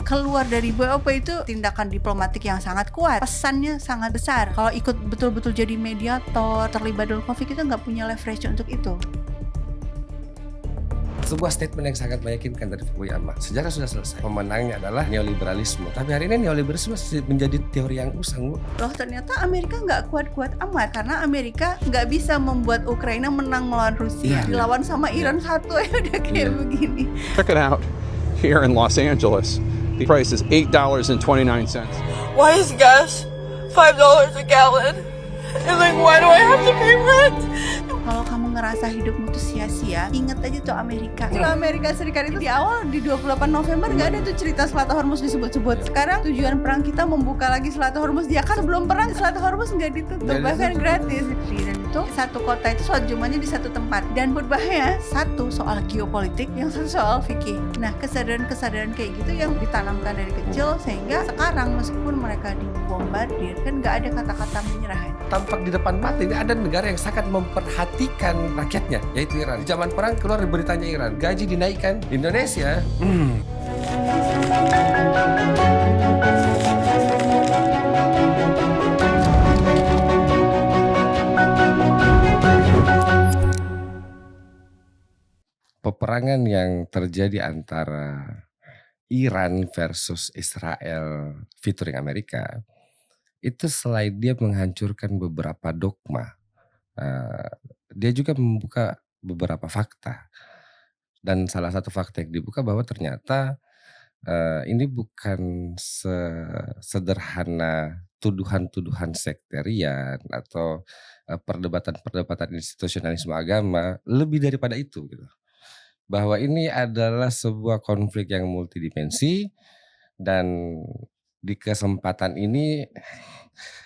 keluar dari BOP itu tindakan diplomatik yang sangat kuat, pesannya sangat besar. Kalau ikut betul-betul jadi mediator, terlibat dalam konflik, itu nggak punya leverage untuk itu. Sebuah statement yang sangat meyakinkan dari Fukuyama. Sejarah sudah selesai. Pemenangnya adalah neoliberalisme. Tapi hari ini neoliberalisme menjadi teori yang usang, Bu. Loh, ternyata Amerika nggak kuat-kuat amat. Karena Amerika nggak bisa membuat Ukraina menang melawan Rusia. Dilawan sama Iran satu ya udah kayak begini. Check it out here in Los Angeles. The price is $8.29. Why is gas $5 a gallon? And like, why do I have to pay rent? Kalau kamu ngerasa hidupmu tuh sia-sia, inget aja tuh Amerika. Kalau Amerika Serikat itu di awal di 28 November nggak ada tuh cerita Selat Hormuz disebut-sebut. Sekarang tujuan perang kita membuka lagi Selat Hormuz. Ya kan sebelum perang Selat Hormuz nggak ditutup, bahkan gratis. Dan itu satu kota itu sholat Jumatnya di satu tempat. Dan berbahaya, satu soal geopolitik, yang satu soal fikih. Nah, kesadaran-kesadaran kayak gitu yang ditanamkan dari kecil sehingga sekarang meskipun mereka dibombardir kan nggak ada kata-kata menyerah. Tampak di depan mata ini ada negara yang sangat memperhatikan rakyatnya, yaitu Iran. Di zaman perang keluar beritanya Iran, gaji dinaikkan. Di Indonesia, peperangan yang terjadi antara Iran versus Israel featuring Amerika itu selain dia menghancurkan beberapa dogma, dia juga membuka beberapa fakta. Dan salah satu fakta yang dibuka bahwa ternyata ini bukan sederhana tuduhan-tuduhan sektarian atau perdebatan-perdebatan institusionalisme agama, lebih daripada itu gitu. Bahwa ini adalah sebuah konflik yang multidimensi, dan di kesempatan ini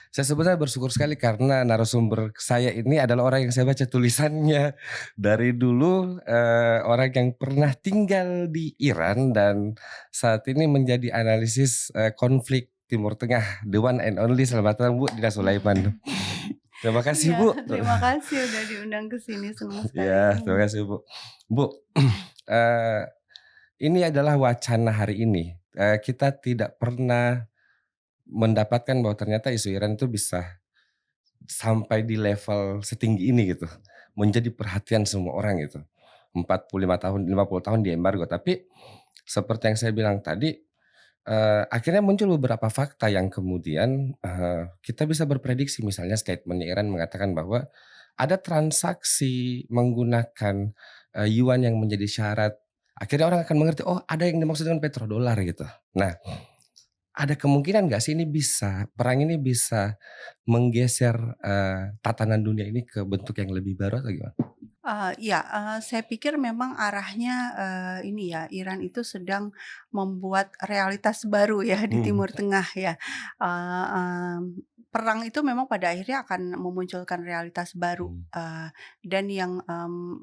saya sebenarnya bersyukur sekali karena narasumber saya ini adalah orang yang saya baca tulisannya dari dulu, orang yang pernah tinggal di Iran dan saat ini menjadi analisis konflik Timur Tengah, the one and only. Selamat datang Bu Dina Sulaiman. Terima kasih Ya, Bu. terima kasih udah diundang ke sini, senang sekali. Ya, terima kasih Bu. Bu, ini adalah wacana hari ini. Kita tidak pernah mendapatkan bahwa ternyata isu Iran itu bisa sampai di level setinggi ini gitu. Menjadi perhatian semua orang gitu. 45 tahun, 50 tahun di embargo. Tapi seperti yang saya bilang tadi, akhirnya muncul beberapa fakta yang kemudian kita bisa berprediksi. Misalnya statementnya Iran mengatakan bahwa ada transaksi menggunakan yuan yang menjadi syarat. Akhirnya orang akan mengerti, oh ada yang dimaksud dengan petrodolar gitu. Nah, ada kemungkinan nggak sih perang ini bisa menggeser tatanan dunia ini ke bentuk yang lebih baru atau gimana? Saya pikir memang arahnya ini ya, Iran itu sedang membuat realitas baru ya di Timur Tengah ya. Perang itu memang pada akhirnya akan memunculkan realitas baru, dan yang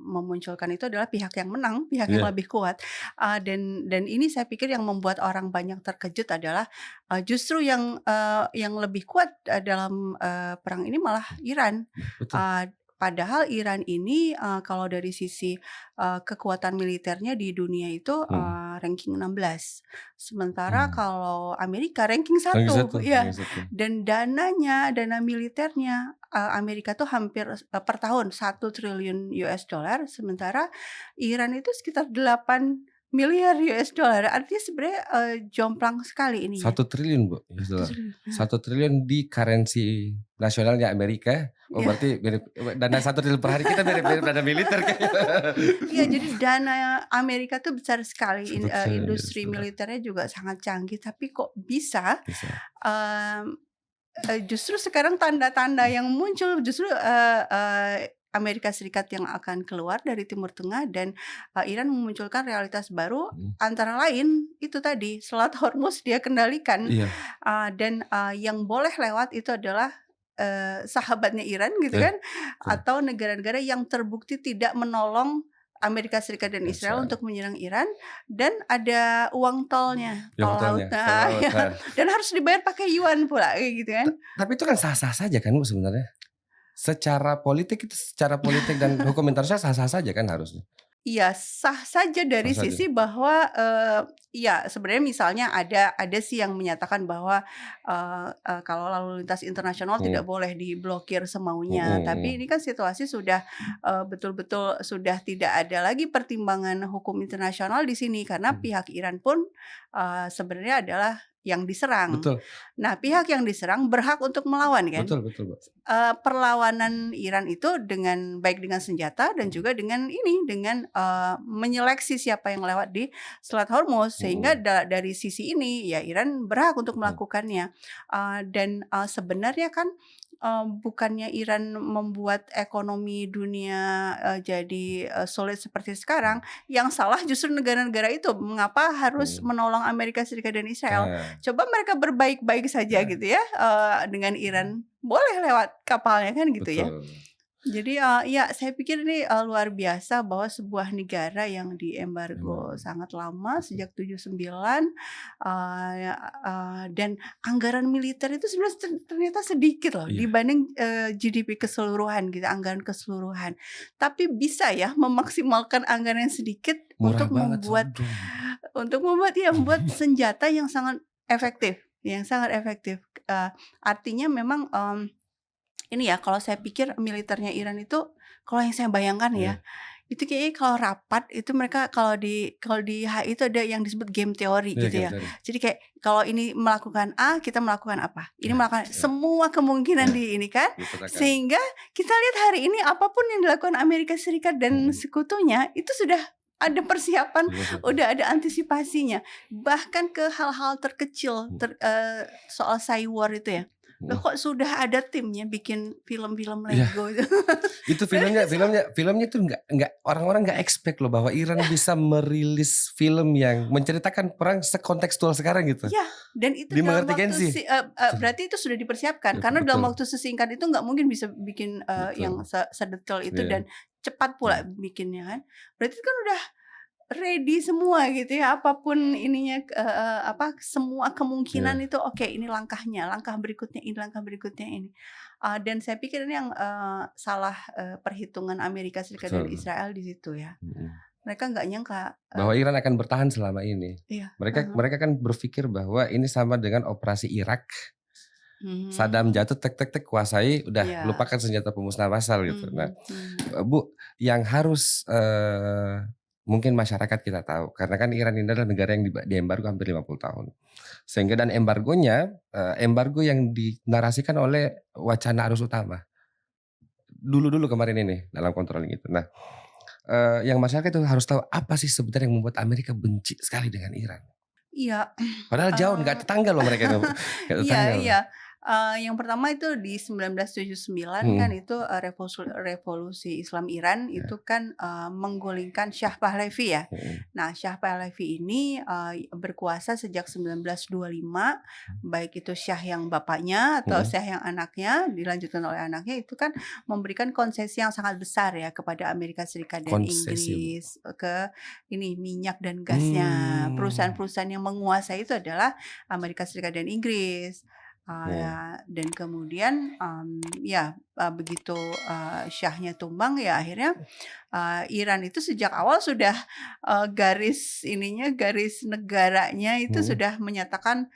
memunculkan itu adalah pihak yang menang, pihak yang lebih kuat. Dan ini saya pikir yang membuat orang banyak terkejut adalah justru yang lebih kuat dalam perang ini malah Iran. Betul. Padahal Iran ini kalau dari sisi kekuatan militernya di dunia itu ranking 16. Sementara kalau Amerika ranking 1. Ya. Dan dana militernya Amerika tuh hampir per tahun 1 triliun US dollar, sementara Iran itu sekitar 8 miliar US dollar. Artinya sebenarnya jomplang sekali ini. 1 triliun Bu, US dollar. 1 triliun di currency nasionalnya Amerika. Oh berarti mirip dana 1 triliun per hari kita mirip dana militer kayaknya. Iya, jadi dana Amerika tuh besar sekali. Industri militernya juga sangat canggih. Tapi kok bisa justru sekarang tanda-tanda yang muncul justru Amerika Serikat yang akan keluar dari Timur Tengah dan Iran memunculkan realitas baru, antara lain itu tadi Selat Hormuz dia kendalikan. Dan yang boleh lewat itu adalah sahabatnya Iran gitu kan, atau negara-negara yang terbukti tidak menolong Amerika Serikat dan Israel untuk menyerang Iran, dan ada uang tolnya, tol laut. Dan harus dibayar pakai yuan pula kayak gitu kan. Tapi itu kan sah-sah saja kan Bu sebenarnya. Secara politik dan hukum internasional sah-sah saja kan harusnya. Iya, sah saja Sah dari saja. sisi bahwa, iya sebenarnya misalnya ada sih yang menyatakan bahwa, kalau lalu lintas internasional tidak Hmm. boleh diblokir semaunya. Tapi Hmm. ini kan situasi sudah, betul-betul sudah tidak ada lagi pertimbangan hukum internasional di sini karena Hmm. pihak Iran pun, sebenarnya adalah yang diserang. Betul. Nah, pihak yang diserang berhak untuk melawan kan. Betul, Mbak. Perlawanan Iran itu baik dengan senjata dan juga dengan dengan, menyeleksi siapa yang lewat di Selat Hormuz sehingga Hmm. dari sisi ini ya Iran berhak untuk Betul. melakukannya, dan, sebenarnya kan, bukannya Iran membuat ekonomi dunia, jadi, sulit seperti sekarang, yang salah justru negara-negara itu. Mengapa harus Hmm. menolong Amerika Serikat dan Israel? Nah, Coba mereka berbaik-baik saja nah, gitu ya, dengan Iran. Boleh lewat kapalnya kan gitu ya. betul. Jadi, ya saya pikir ini, luar biasa bahwa sebuah negara yang diembargo Emang. sangat lama Betul. sejak 79, ya, dan anggaran militer itu sebenarnya ternyata sedikit loh Iya, dibanding, GDP keseluruhan gitu, anggaran keseluruhan. Tapi bisa ya memaksimalkan anggaran yang sedikit murah banget sodong. membuat senjata yang sangat efektif, artinya memang, ini ya, kalau saya pikir militernya Iran itu, kalau yang saya bayangkan ya, Iya, itu kayaknya kalau rapat itu mereka kalau di HI itu ada yang disebut game teori iya gitu game ya. theory. Jadi kayak kalau ini melakukan A, kita melakukan apa? Ini Nah, melakukan iya, semua kemungkinan iya, di ini kan, dipetakan. sehingga kita lihat hari ini apapun yang dilakukan Amerika Serikat dan Hmm. sekutunya itu sudah ada persiapan, Iya, siap. udah ada antisipasinya. Bahkan ke hal-hal terkecil, soal cyber itu ya. Loh Hmm. kok sudah ada timnya bikin film-film Iya, Lego itu. itu filmnya tuh nggak orang-orang nggak expect loh bahwa Iran bisa merilis film yang menceritakan perang sekontekstual sekarang gitu. Ya, dan itu dalam Dimengerti waktu Genzi. berarti itu sudah dipersiapkan karena dalam Betul, waktu sesingkat itu nggak mungkin bisa bikin, yang betul. sedetail itu Iya, dan cepat pula iya. bikinnya kan. Berarti kan udah ready semua gitu ya, apapun ininya, semua kemungkinan Iya, itu oke ini langkahnya, langkah berikutnya ini, langkah berikutnya ini. Dan saya pikir ini yang, salah, perhitungan Amerika Serikat dan betul. Israel di situ ya. Mhm. Mereka nggak nyangka, Bahwa Iran akan bertahan selama ini. iya, Mereka mereka kan berpikir bahwa ini sama dengan operasi Irak. Saddam mhm, jatuh tek tek tek kuasai udah iya, lupakan senjata pemusnah massal gitu. Nah, mhm mhm, Bu, yang harus mungkin masyarakat kita tahu karena kan Iran ini adalah negara yang diembargo hampir 50 tahun. Sehingga dan embargonya embargo yang dinarasikan oleh wacana arus utama. Dulu-dulu kemarin ini dalam controlling itu. Nah, yang masyarakat itu harus tahu apa sih sebenarnya yang membuat Amerika benci sekali dengan Iran. iya, Padahal jauh eee nggak tetangga loh mereka itu, nggak Iya tetangga loh. iya, yang pertama itu di 1979 kan Mhm, itu, revolusi Islam Iran ya, itu kan, menggulingkan Shah Pahlavi ya. mhm, Nah, Shah Pahlavi ini, berkuasa sejak 1925, baik itu Shah yang bapaknya atau mhm. Shah yang anaknya, dilanjutkan oleh anaknya, itu kan memberikan konsesi yang sangat besar ya kepada Amerika Serikat dan Konsesi, Bu. Inggris, ke ini minyak dan gasnya. Mmm, Perusahaan-perusahaan yang menguasai itu adalah Amerika Serikat dan Inggris. mhm, Dan kemudian, ya, begitu, Syahnya tumbang ya akhirnya, Iran itu sejak awal sudah, garis negaranya itu mhm, sudah menyatakan,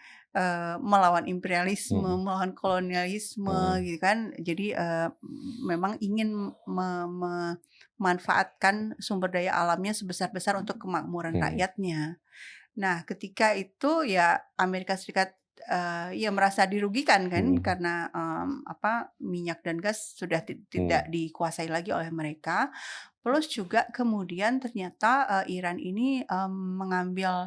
melawan imperialisme, mhm, melawan kolonialisme mhm, gitu kan. Jadi, memang ingin memanfaatkan sumber daya alamnya sebesar-besar untuk kemakmuran mhm, rakyatnya. Nah, ketika itu ya Amerika Serikat, ya merasa dirugikan kan mhm, karena, minyak dan gas sudah tidak mhm, dikuasai lagi oleh mereka. Plus juga kemudian ternyata, Iran ini, mengambil,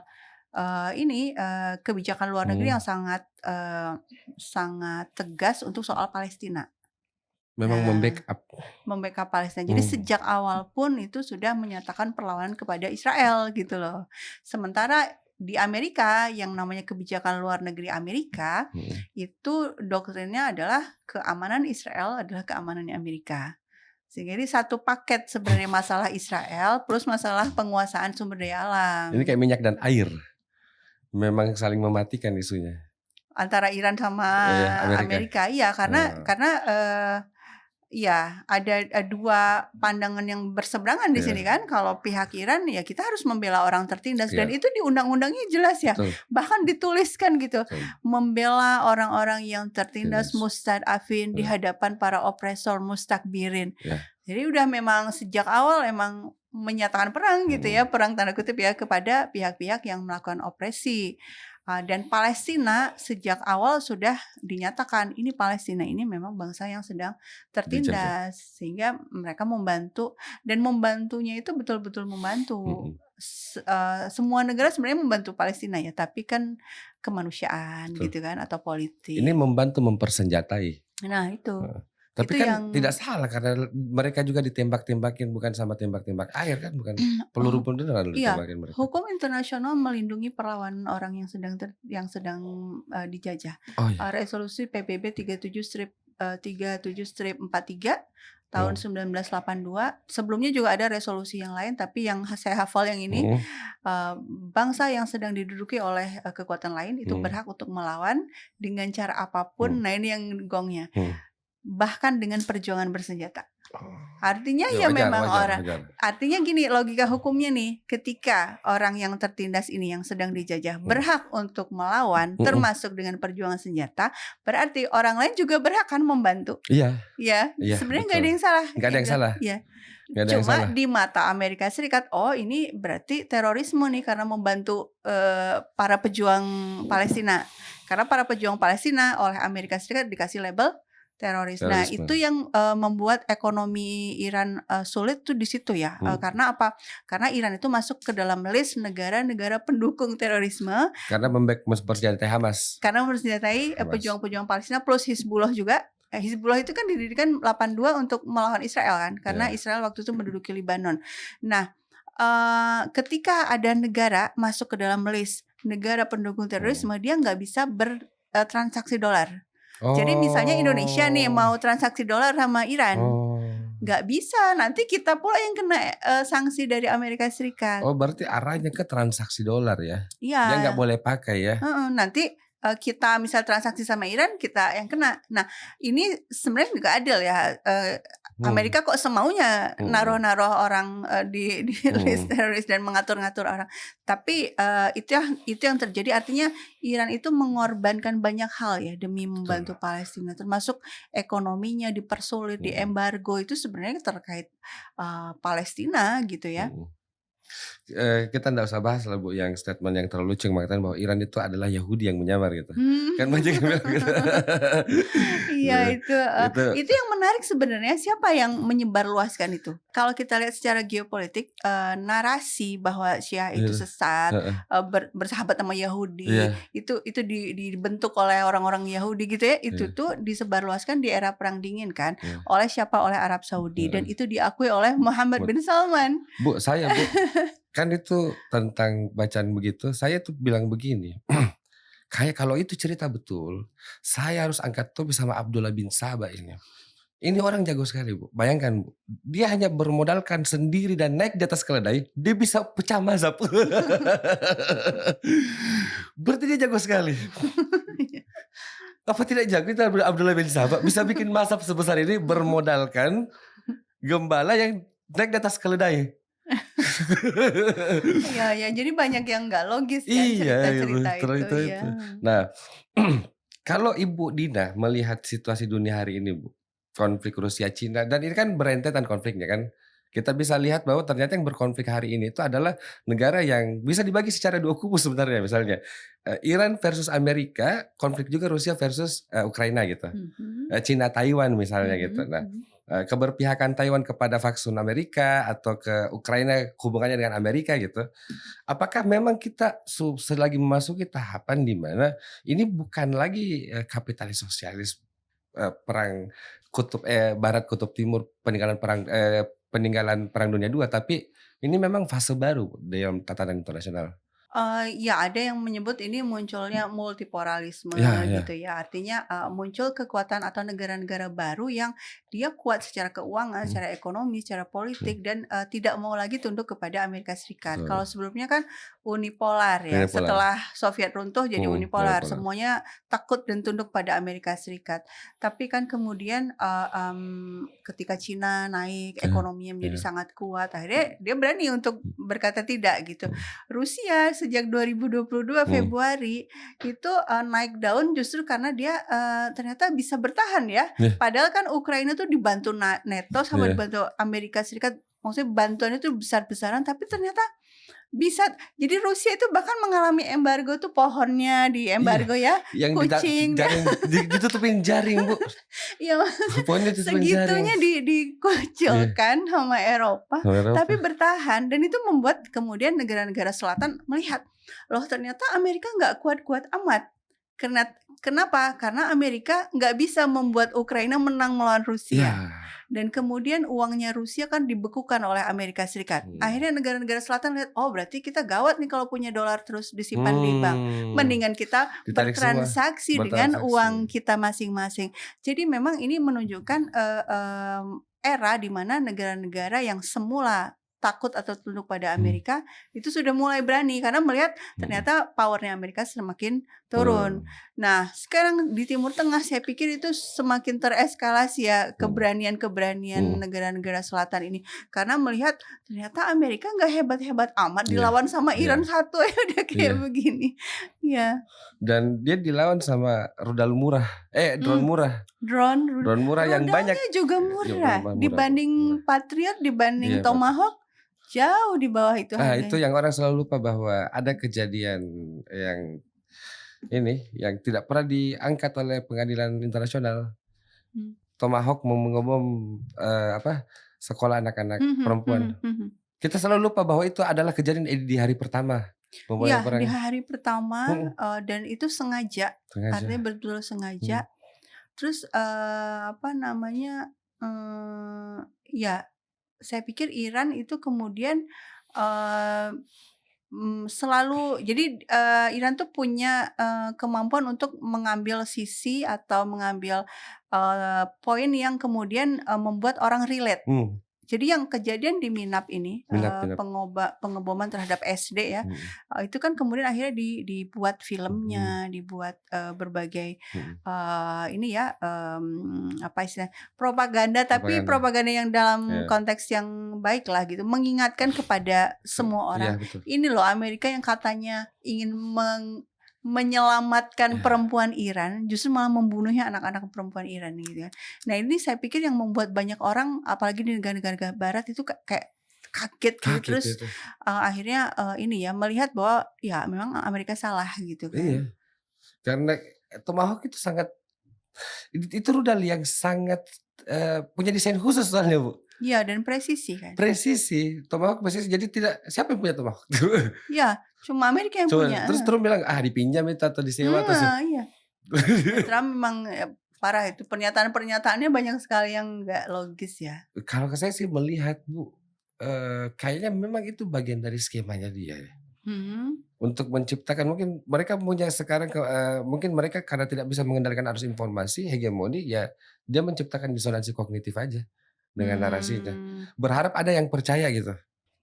kebijakan luar negeri yang mhm. sangat tegas untuk soal Palestina. Memang Nah, membackup. membackup Palestina. Jadi Mmm, sejak awal pun itu sudah menyatakan perlawanan kepada Israel gitu loh. Sementara di Amerika yang namanya kebijakan luar negeri Amerika, mhm. itu doktrinnya adalah keamanan Israel adalah keamanannya Amerika. Sehingga ini satu paket sebenarnya masalah Israel plus masalah penguasaan sumber daya Ini alam. kayak minyak dan air, memang saling mematikan isunya. Antara Iran sama Iya, Amerika. Amerika, iya karena Eee, karena, ya ada 2 pandangan yang berseberangan di sini Iya, kan. Kalau pihak Iran ya kita harus membela orang tertindas dan iya, itu di undang-undangnya jelas ya. betul, Bahkan dituliskan gitu, betul. membela orang-orang yang tertindas Tindas. mustad'afin di Iya, hadapan para opresor mustakbirin. iya. Jadi udah memang sejak awal emang menyatakan perang gitu ya, perang tanda kutip ya kepada pihak-pihak yang melakukan opresi. Dan Palestina sejak awal sudah dinyatakan ini Palestina ini memang bangsa yang sedang Dijajah. tertindas sehingga mereka membantu dan membantunya itu betul-betul membantu. Mm-mm. Semua negara sebenarnya membantu Palestina ya, tapi kan kemanusiaan Betul. gitu kan atau Ini politik. membantu mempersenjatai. Nah itu Tapi itu kan yang tidak salah karena mereka juga ditembak-tembakin bukan sama tembak-tembak air kan, bukan peluru beneran iya, ditembakin mereka. hukum internasional melindungi perlawanan orang yang sedang dijajah. Oh iya. Resolusi PBB 37/43 tahun 1982. Sebelumnya juga ada resolusi yang lain, tapi yang saya hafal yang ini, bangsa yang sedang diduduki oleh kekuatan lain itu berhak untuk melawan dengan cara apapun. Nah ini yang gongnya. Bahkan dengan perjuangan bersenjata. Artinya ya memang wajar. artinya gini logika hukumnya nih, ketika orang yang tertindas ini yang sedang dijajah berhak untuk melawan termasuk dengan perjuangan senjata, berarti orang lain juga berhak kan membantu. Iya, Ya, iya, sebenarnya betul. nggak ada yang salah. Nggak ada yang salah. Iya. Nggak ada yang Cuma salah. di mata Amerika Serikat, oh ini berarti terorisme nih karena membantu para pejuang Palestina. Karena para pejuang Palestina oleh Amerika Serikat dikasih label teroris. Nah, Terorisme. itu yang membuat ekonomi Iran sulit tuh di situ ya. Karena apa? Karena Iran itu masuk ke dalam list negara-negara pendukung terorisme. Karena mempersenjatai Hamas. Karena mempersenjatai pejuang-pejuang Palestina plus Hizbullah juga. Hizbullah itu kan didirikan 82 untuk melawan Israel kan. Karena Israel waktu itu menduduki Lebanon. Nah, ketika ada negara masuk ke dalam list negara pendukung terorisme, dia nggak bisa bertransaksi dolar. Jadi misalnya Indonesia nih mau transaksi dolar sama Iran, nggak bisa. Nanti kita pula yang kena sanksi dari Amerika Serikat. Oh, berarti arahnya ke transaksi dolar ya? Iya. Dia nggak boleh pakai ya? Nanti kita misal transaksi sama Iran, kita yang kena. Nah, ini sebenarnya nggak adil ya. Amerika kok semaunya naruh-naruh orang di list teroris dan mengatur-ngatur orang. Tapi itu yang terjadi. Artinya Iran itu mengorbankan banyak hal ya demi membantu Palestina, termasuk ekonominya dipersulit, diembargo. Itu sebenarnya terkait Palestina gitu ya. Kita nggak usah bahas lah Bu yang statement yang terlalu lucu yang mengatakan bahwa Iran itu adalah Yahudi yang menyamar gitu. Kan banyak yang bilang gitu. Iya itu yang menarik sebenarnya, siapa yang menyebarluaskan itu? Kalau kita lihat secara geopolitik, narasi bahwa Syiah itu sesat, bersahabat sama Yahudi, itu dibentuk oleh orang-orang Yahudi gitu ya. Itu tuh disebarluaskan di era Perang Dingin kan, oleh siapa? Oleh Arab Saudi, dan itu diakui oleh Muhammad bin Salman. Bu, kan itu tentang bacaan begitu, saya tuh bilang begini, kayak kalau itu cerita betul, saya harus angkat topi sama Abdullah bin Sabah ini. Ini orang jago sekali Bu, bayangkan Bu, dia hanya bermodalkan sendiri dan naik di atas keledai, dia bisa pecah mazhab. Berarti dia jago sekali. Apa tidak jago itu Abdullah bin Sabah bisa bikin mazhab sebesar ini bermodalkan gembala yang naik di atas keledai. Ya, jadi banyak yang nggak logis kan cerita-cerita itu ya. Nah, kalau Ibu Dina melihat situasi dunia hari ini Bu, konflik Rusia Cina, dan ini kan berentetan konfliknya kan, kita bisa lihat bahwa ternyata yang berkonflik hari ini itu adalah negara yang bisa dibagi secara dua kubu sebenarnya. Misalnya Iran versus Amerika, konflik juga Rusia versus Ukraina gitu, Cina Taiwan misalnya gitu. Nah, keberpihakan Taiwan kepada faksun Amerika atau ke Ukraina hubungannya dengan Amerika gitu. Apakah memang kita selagi memasuki tahapan di mana ini bukan lagi kapitalis sosialis, perang kutub barat kutub timur, peninggalan perang dunia II, tapi ini memang fase baru dalam tatanan internasional? Ya ada yang menyebut ini munculnya multipolarisme gitu ya. Artinya muncul kekuatan atau negara-negara baru yang dia kuat secara keuangan, secara ekonomi, secara politik, dan tidak mau lagi tunduk kepada Amerika Serikat. Kalau sebelumnya kan unipolar ya. Unipolar. Setelah Soviet runtuh jadi unipolar. Unipolar. Semuanya takut dan tunduk pada Amerika Serikat. Tapi kan kemudian ketika Cina naik, ekonominya menjadi sangat kuat, akhirnya dia berani untuk berkata tidak gitu. Rusia sejak 2022 Februari itu naik daun justru karena dia ternyata bisa bertahan ya. Padahal kan Ukraina tuh dibantu NATO sama dibantu Amerika Serikat. Maksudnya bantuannya itu besar-besaran, tapi ternyata bisa. Jadi Rusia itu bahkan mengalami embargo tuh, pohonnya di embargo ya, Yang kucing ditutupin jaring, Bu. ya Pohonnya ditutupin segitunya jaring. dikucilkan sama Eropa, Eropa. tapi bertahan. Dan itu membuat kemudian negara-negara selatan melihat, loh ternyata Amerika nggak kuat-kuat amat. Kenapa? Karena Amerika nggak bisa membuat Ukraina menang melawan Rusia. Dan kemudian uangnya Rusia kan dibekukan oleh Amerika Serikat. Akhirnya negara-negara selatan lihat, oh berarti kita gawat nih kalau punya dolar terus disimpan di bank. Mendingan kita Ditarik bertransaksi dengan uang kita masing-masing. Jadi memang ini menunjukkan era di mana negara-negara yang semula takut atau tunduk pada Amerika itu sudah mulai berani karena melihat ternyata powernya Amerika semakin turun. Nah sekarang di Timur Tengah saya pikir itu semakin tereskalasi ya keberanian-keberanian negara-negara selatan ini, karena melihat ternyata Amerika nggak hebat-hebat amat dilawan sama Iran satu ya udah kayak begini. Dan dia dilawan sama rudal murah, drone murah. Drone murah yang banyak. Rodanya juga murah dibanding Patriot, dibanding Tomahawk. Jauh di bawah itu harganya. Itu yang orang selalu lupa, bahwa ada kejadian yang yang tidak pernah diangkat oleh pengadilan internasional. Tomahawk mengebom sekolah anak-anak perempuan. Kita selalu lupa bahwa itu adalah kejadian di hari pertama. Iya, di hari pertama dan itu sengaja. Artinya betul sengaja. Terus saya pikir Iran itu kemudian selalu, jadi Iran tuh punya kemampuan untuk mengambil sisi atau mengambil poin yang kemudian membuat orang relate. Jadi yang kejadian di Minab ini, pengeboman terhadap SD ya, itu kan kemudian akhirnya dibuat filmnya, dibuat berbagai propaganda, tapi propaganda yang dalam konteks yang baik lah gitu, mengingatkan kepada semua orang, ini loh Amerika yang katanya ingin menyelamatkan perempuan Iran, justru malah membunuhnya anak-anak perempuan Iran gitu ya. Nah ini saya pikir yang membuat banyak orang, apalagi di negara-negara Barat itu kayak kaget gitu. Terus akhirnya melihat bahwa ya memang Amerika salah gitu kan. Iya, karena Tomahawk itu itu rudal yang sangat punya desain khusus soalnya, Bu. Iya, dan presisi kan. Tomahawk presisi. Jadi siapa yang punya Tomahawk? Iya, cuma Amerika yang punya. Terus Trump bilang dipinjam itu atau disewa atau iya. Trump memang parah itu, pernyataan-pernyataannya banyak sekali yang nggak logis ya. Kalau saya sih melihat, Bu, kayaknya memang itu bagian dari skemanya dia. Untuk menciptakan, mungkin mereka punya sekarang mungkin mereka karena tidak bisa mengendalikan arus informasi, hegemoni, ya dia menciptakan disonansi kognitif aja dengan narasinya. Berharap ada yang percaya gitu.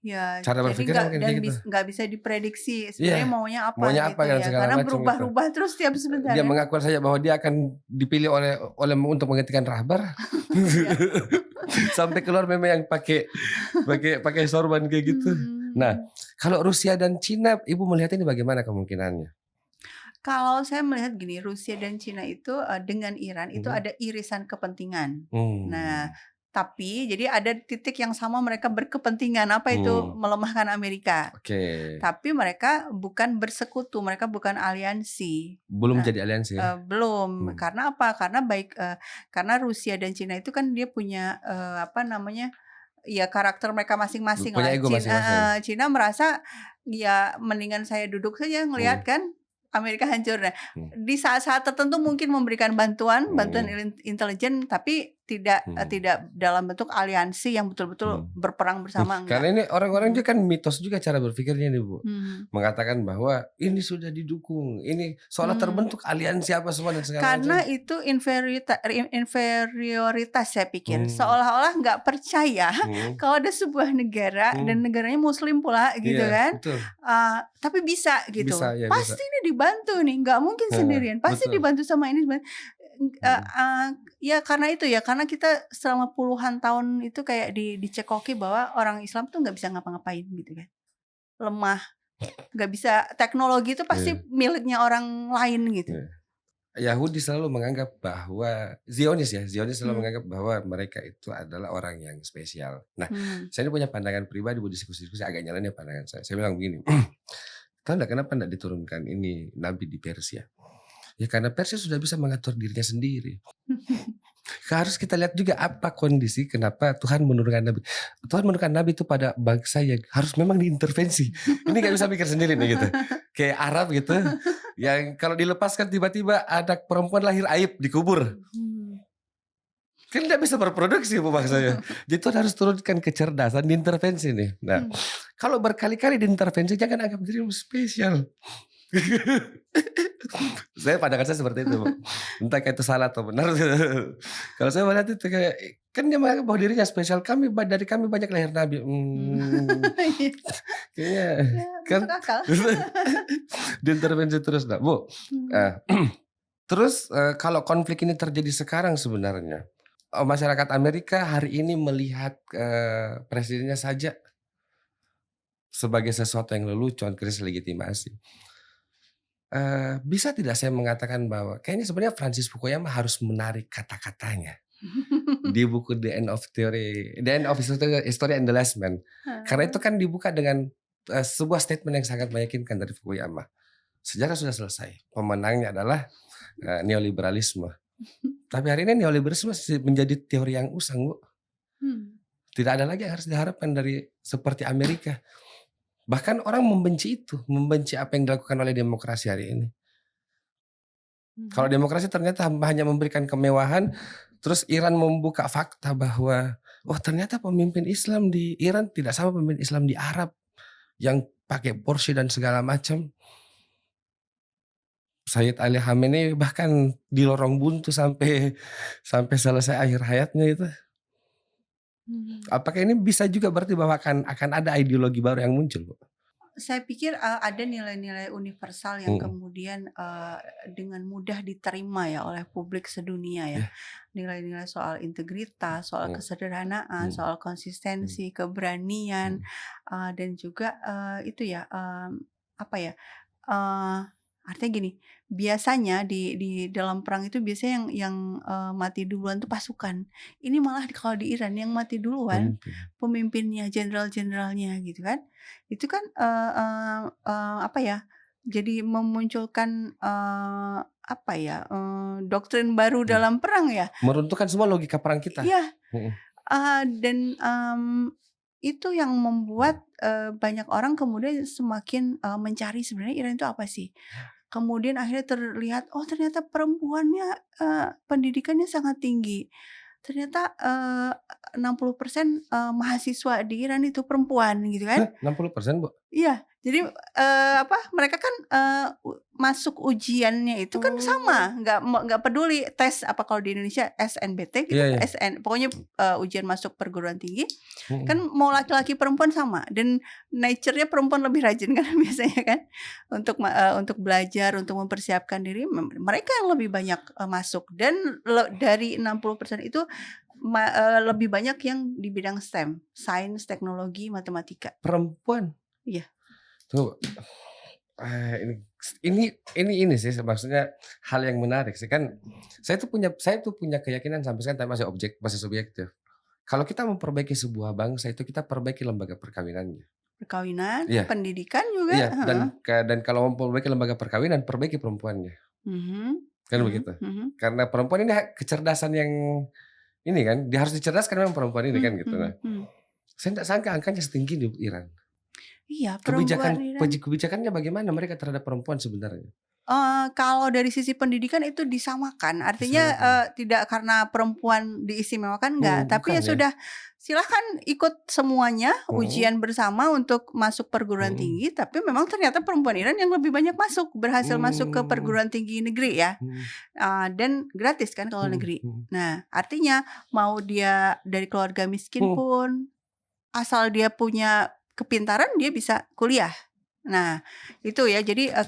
Ya, cara berpikirnya mungkin kayak gitu. Nggak bisa diprediksi sebenarnya maunya apa gitu ya. Karena berubah-ubah terus tiap sebentar. Dia mengaku saja bahwa dia akan dipilih oleh untuk menggantikan Rahbar. Sampai keluar memang yang pakai sorban kayak gitu. Nah, kalau Rusia dan Cina, Ibu melihat ini bagaimana kemungkinannya? Kalau saya melihat gini, Rusia dan Cina itu dengan Iran itu ada irisan kepentingan. Nah, tapi jadi ada titik yang sama, mereka berkepentingan apa itu melemahkan Amerika. Tapi mereka bukan bersekutu, mereka bukan aliansi. Belum jadi aliansi ya? Belum. Karena apa? Karena Rusia dan Cina itu kan dia punya ya karakter mereka masing-masing lah. Cina merasa ya mendingan saya duduk saja ngelihat kan Amerika hancur. Nah, di saat-saat tertentu mungkin memberikan bantuan intelijen, tapi tidak dalam bentuk aliansi yang betul-betul berperang bersama, Karena enggak. ini orang-orang juga kan mitos juga cara berpikirnya nih Bu. Mhm. Mengatakan bahwa ini sudah didukung, ini seolah terbentuk aliansi apa semua dan segala Karena macam. itu inferioritas saya pikir, Hmm. seolah-olah nggak percaya Hmm. kalau ada sebuah negara dan negaranya muslim pula gitu Iya, kan, betul. tapi bisa gitu, Bisa, ya bisa. pasti ini dibantu nih, nggak mungkin sendirian, pasti Betul. dibantu sama ini, ya karena itu ya, karena kita selama puluhan tahun itu kayak dicekoki bahwa orang Islam tuh nggak bisa ngapa-ngapain gitu kan, lemah, nggak bisa, teknologi itu pasti Iya. miliknya orang lain gitu. Yahudi selalu menganggap bahwa Zionis selalu Hmm. menganggap bahwa mereka itu adalah orang yang spesial. Nah, Hmm. saya ini punya pandangan pribadi, diskusi-diskusi agak nyeleneh pandangan saya. Saya bilang begini, tahu nggak kenapa nggak diturunkan ini nabi di Persia? Ya karena Persia sudah bisa mengatur dirinya sendiri. Harus kita lihat juga apa kondisi kenapa Tuhan menurunkan nabi. Tuhan menurunkan nabi itu pada bangsa yang harus memang diintervensi. Ini nggak bisa mikir sendiri nih gitu. Kayak Arab gitu, yang kalau dilepaskan tiba-tiba anak perempuan lahir aib dikubur. Kan nggak bisa berproduksi bu bangsanya. Jadi Tuhan harus turunkan kecerdasan diintervensi nih. Nah, kalau berkali-kali diintervensi jangan anggap dirimu spesial. Saya pandangan saya seperti itu, Bu. Entah kayak itu salah atau benar. Kalau saya melihat itu kayak kan dia menganggap bahwa dirinya spesial. Dari kami banyak lahir nabi. Kayaknya Ya, kan masuk akal. diintervensi terus, nah, Bu. Terus kalau konflik ini terjadi sekarang sebenarnya, masyarakat Amerika hari ini melihat presidennya saja sebagai sesuatu yang lelucon, krisis legitimasi. Bisa tidak saya mengatakan bahwa kayaknya sebenarnya Francis Fukuyama harus menarik kata-katanya di buku The End of History and the Last Man. Karena itu kan dibuka dengan sebuah statement yang sangat meyakinkan dari Fukuyama. Sejarah sudah selesai. Pemenangnya adalah neoliberalisme. Tapi hari ini neoliberalisme menjadi teori yang usang, Bu. Tidak ada lagi yang harus diharapkan dari seperti Amerika. Bahkan orang membenci itu, membenci apa yang dilakukan oleh demokrasi hari ini. Kalau demokrasi ternyata hanya memberikan kemewahan, terus Iran membuka fakta bahwa ternyata pemimpin Islam di Iran tidak sama pemimpin Islam di Arab yang pakai Porsche dan segala macam. Sayyid Ali Khamenei bahkan di lorong buntu sampai selesai akhir hayatnya itu. Apakah ini bisa juga berarti bahwa akan ada ideologi baru yang muncul, Bu? Saya pikir ada nilai-nilai universal yang kemudian dengan mudah diterima ya oleh publik sedunia ya. Nilai-nilai soal integritas, soal kesederhanaan, soal konsistensi, keberanian, dan juga itu ya artinya gini, biasanya di dalam perang itu biasanya yang mati duluan tuh pasukan. Ini malah kalau di Iran yang mati duluan pemimpinnya, jenderal-jenderalnya gitu kan. Itu kan jadi memunculkan doktrin baru dalam perang ya. Meruntuhkan semua logika perang kita. Iya. Dan itu yang membuat banyak orang kemudian semakin mencari sebenarnya Iran itu apa sih. Kemudian akhirnya terlihat ternyata perempuannya pendidikannya sangat tinggi. Ternyata 60% mahasiswa di Iran itu perempuan gitu kan. 60%, Bu? Iya, jadi mereka kan masuk ujiannya itu kan sama, nggak peduli tes apa kalau di Indonesia SNBT gitu, pokoknya ujian masuk perguruan tinggi kan mau laki-laki perempuan sama, dan nature-nya perempuan lebih rajin kan biasanya kan untuk belajar, untuk mempersiapkan diri, mereka yang lebih banyak masuk, dan dari 60% itu lebih banyak yang di bidang STEM, sains, teknologi, matematika. Perempuan. Iya. Tuh, ini sih maksudnya hal yang menarik sih kan. Saya tuh punya keyakinan sampai sekarang masih subjektif. Kalau kita memperbaiki sebuah bangsa itu kita perbaiki lembaga perkawinannya. Perkawinan, pendidikan juga. Iya, dan kalau memperbaiki lembaga perkawinan, perbaiki perempuannya. Kan begitu. Karena perempuan ini kecerdasan yang ini kan, dia harus dicerdaskan memang perempuan ini kan gitu. Nah, saya tidak sangka angkanya setinggi di Iran. Iya, Kebijakannya bagaimana mereka terhadap perempuan sebenarnya? Kalau dari sisi pendidikan itu disamakan, artinya, Disamakan. tidak karena perempuan diistimewakan enggak, tapi Bukan ya ya? sudah silahkan ikut semuanya Mhm. ujian bersama untuk masuk perguruan Mhm. tinggi, tapi memang ternyata perempuan Iran yang lebih banyak berhasil masuk ke Mmm. perguruan tinggi negeri ya, Mhm. dan gratis kan kalau Mhm negeri. mhm. Nah, artinya mau dia dari keluarga miskin Mhm. pun, asal dia punya kepintaran dia bisa kuliah. Nah, itu ya jadi, Mhm.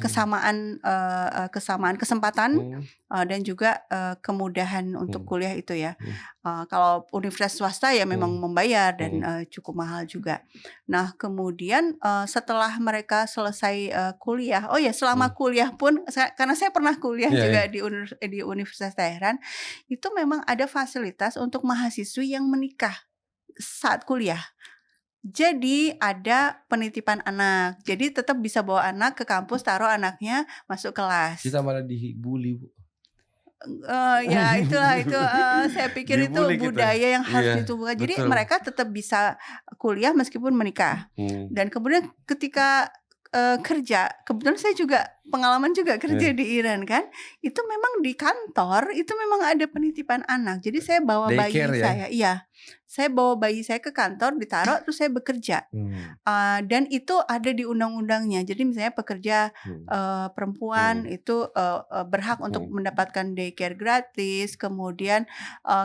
kesamaan kesempatan, Mhm. dan juga, kemudahan untuk Mhm. kuliah itu ya. Mhm. Kalau universitas swasta ya memang Mhm. membayar dan, Mhm. cukup mahal juga. Nah kemudian, setelah mereka selesai, kuliah oh ya selama Mhm. kuliah pun karena saya pernah kuliah Iya iya. juga di Universitas Teheran, itu memang ada fasilitas untuk mahasiswi yang menikah saat kuliah. Jadi ada penitipan anak, jadi tetap bisa bawa anak ke kampus, taruh anaknya masuk kelas. Kita malah dibully, Bu. Ya itulah itu, saya pikir itu Dibully kita. budaya yang harus Iya, ditumbuhkan. Jadi betul. mereka tetap bisa kuliah meskipun menikah. Mhm. Dan kemudian ketika, kerja, kebetulan saya juga pengalaman juga kerja Iya. di Iran kan, itu memang di kantor, itu memang ada penitipan anak. Jadi saya bawa bayi Daycare ya? saya saya bawa bayi saya ke kantor, ditaruh, terus saya bekerja. Mhm. Dan itu ada di undang-undangnya. Jadi misalnya pekerja, Mhm. perempuan Mhm. itu, berhak untuk Mhm. mendapatkan daycare gratis, kemudian,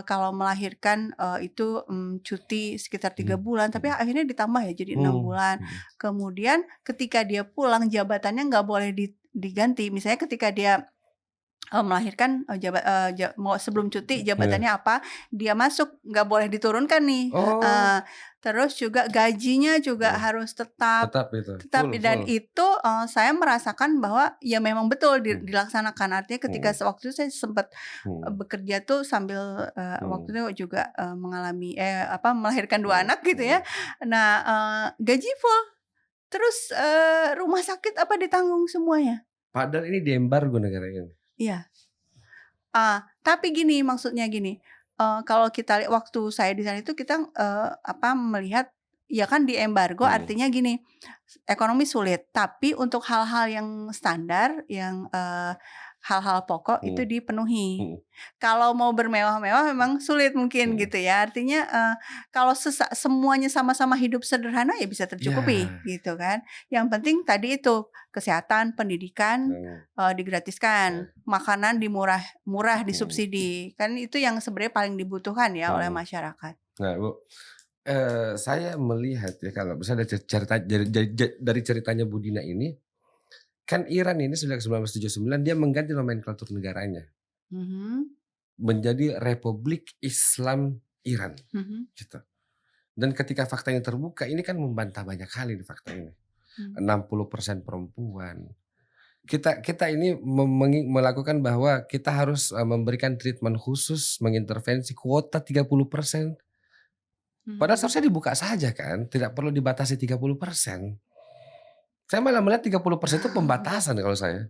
kalau melahirkan, itu, cuti sekitar 3 Mhm. bulan, tapi Mhm. akhirnya ditambah ya jadi 6 Mhm. bulan. Mhm. Kemudian ketika dia pulang jabatannya nggak boleh diganti. Misalnya ketika dia, melahirkan, mau sebelum cuti Iya. jabatannya apa, dia masuk nggak boleh diturunkan nih, Oh. terus juga gajinya juga Mhm. harus tetap Tetap itu, tetap full dan full. itu, saya merasakan bahwa ya memang betul Mhm. dilaksanakan. Artinya ketika Mhm. sewaktu itu saya sempat, Mhm. bekerja tuh sambil, waktu Mhm. itu juga, melahirkan 2 Mhm. anak gitu ya. Mhm. Nah, gaji full, terus, rumah sakit ditanggung semuanya. Padahal ini diembargo negara ini. Iya. Tapi gini, maksudnya gini, kalau kita waktu saya di sana itu kita, melihat ya kan diembargo Mhm. artinya gini, ekonomi sulit, tapi untuk hal-hal yang standar, yang, hal-hal pokok itu Mhm. dipenuhi. Mhm. Kalau mau bermewah-mewah memang sulit mungkin Mhm. gitu ya, artinya, kalau semuanya sama-sama hidup sederhana ya bisa tercukupi Iya. gitu kan. Yang penting tadi itu, kesehatan, pendidikan, Mhm. digratiskan, Mhm. makanan murah Mhm. disubsidi, kan itu yang sebenarnya paling dibutuhkan ya oleh Mhm. masyarakat. Nah, Bu, saya melihat ya kalau misalnya dari ceritanya Bu Dina ini, kan Iran ini sejak 1979 dia mengganti nomenklatur negaranya Mhm. menjadi Republik Islam Iran, Mhm. gitu. Dan ketika fakta ini terbuka, ini kan membantah banyak hal ini fakta ini. Mmm. 60% perempuan. Kita kita ini melakukan bahwa kita harus, memberikan treatment khusus, mengintervensi kuota 30%. Padahal Mhm. seharusnya dibuka saja kan, tidak perlu dibatasi 30%. Saya malah melihat 30% itu pembatasan kalau saya.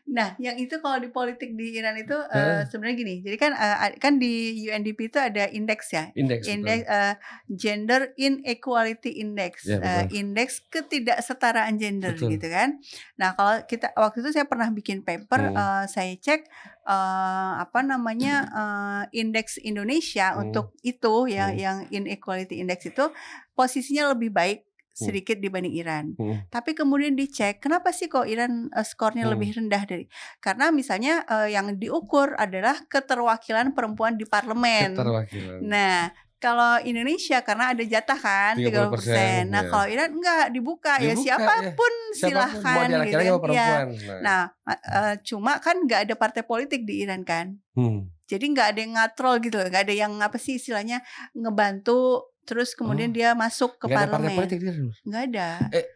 Nah, yang itu kalau di politik di Iran itu, Heeh, sebenarnya gini, jadi kan, kan di UNDP itu ada indeks ya, indeks indeks, betul. Gender Inequality Index, Iya betul, indeks ketidaksetaraan gender gitu betul. kan. Nah, kalau waktu itu saya pernah bikin paper, Mhm, saya cek, indeks Indonesia mhm, untuk itu ya, mhm, yang Inequality Index itu posisinya lebih baik mhm, sedikit dibanding Iran. mhm, Tapi kemudian dicek, kenapa sih kok Iran, skornya mhm. lebih rendah karena misalnya, yang diukur adalah keterwakilan perempuan di parlemen. Keterwakilan Nah, kalau Indonesia karena ada jatah kan 30%, 30%. Nah, ya. kalau Iran enggak, dibuka, ya Dibuka ya, siapapun siapapun mau silahkan dia gitu laki-laki kan. mau Iya. perempuan. Nah, Nah, cuma kan nggak ada partai politik di Iran kan. hmm. Jadi nggak ada yang ngatrol gitu loh, nggak ada yang istilahnya, ngebantu terus kemudian Oh, dia masuk ke nggak ada partai parlemen. politik dia dulu? Nggak ada.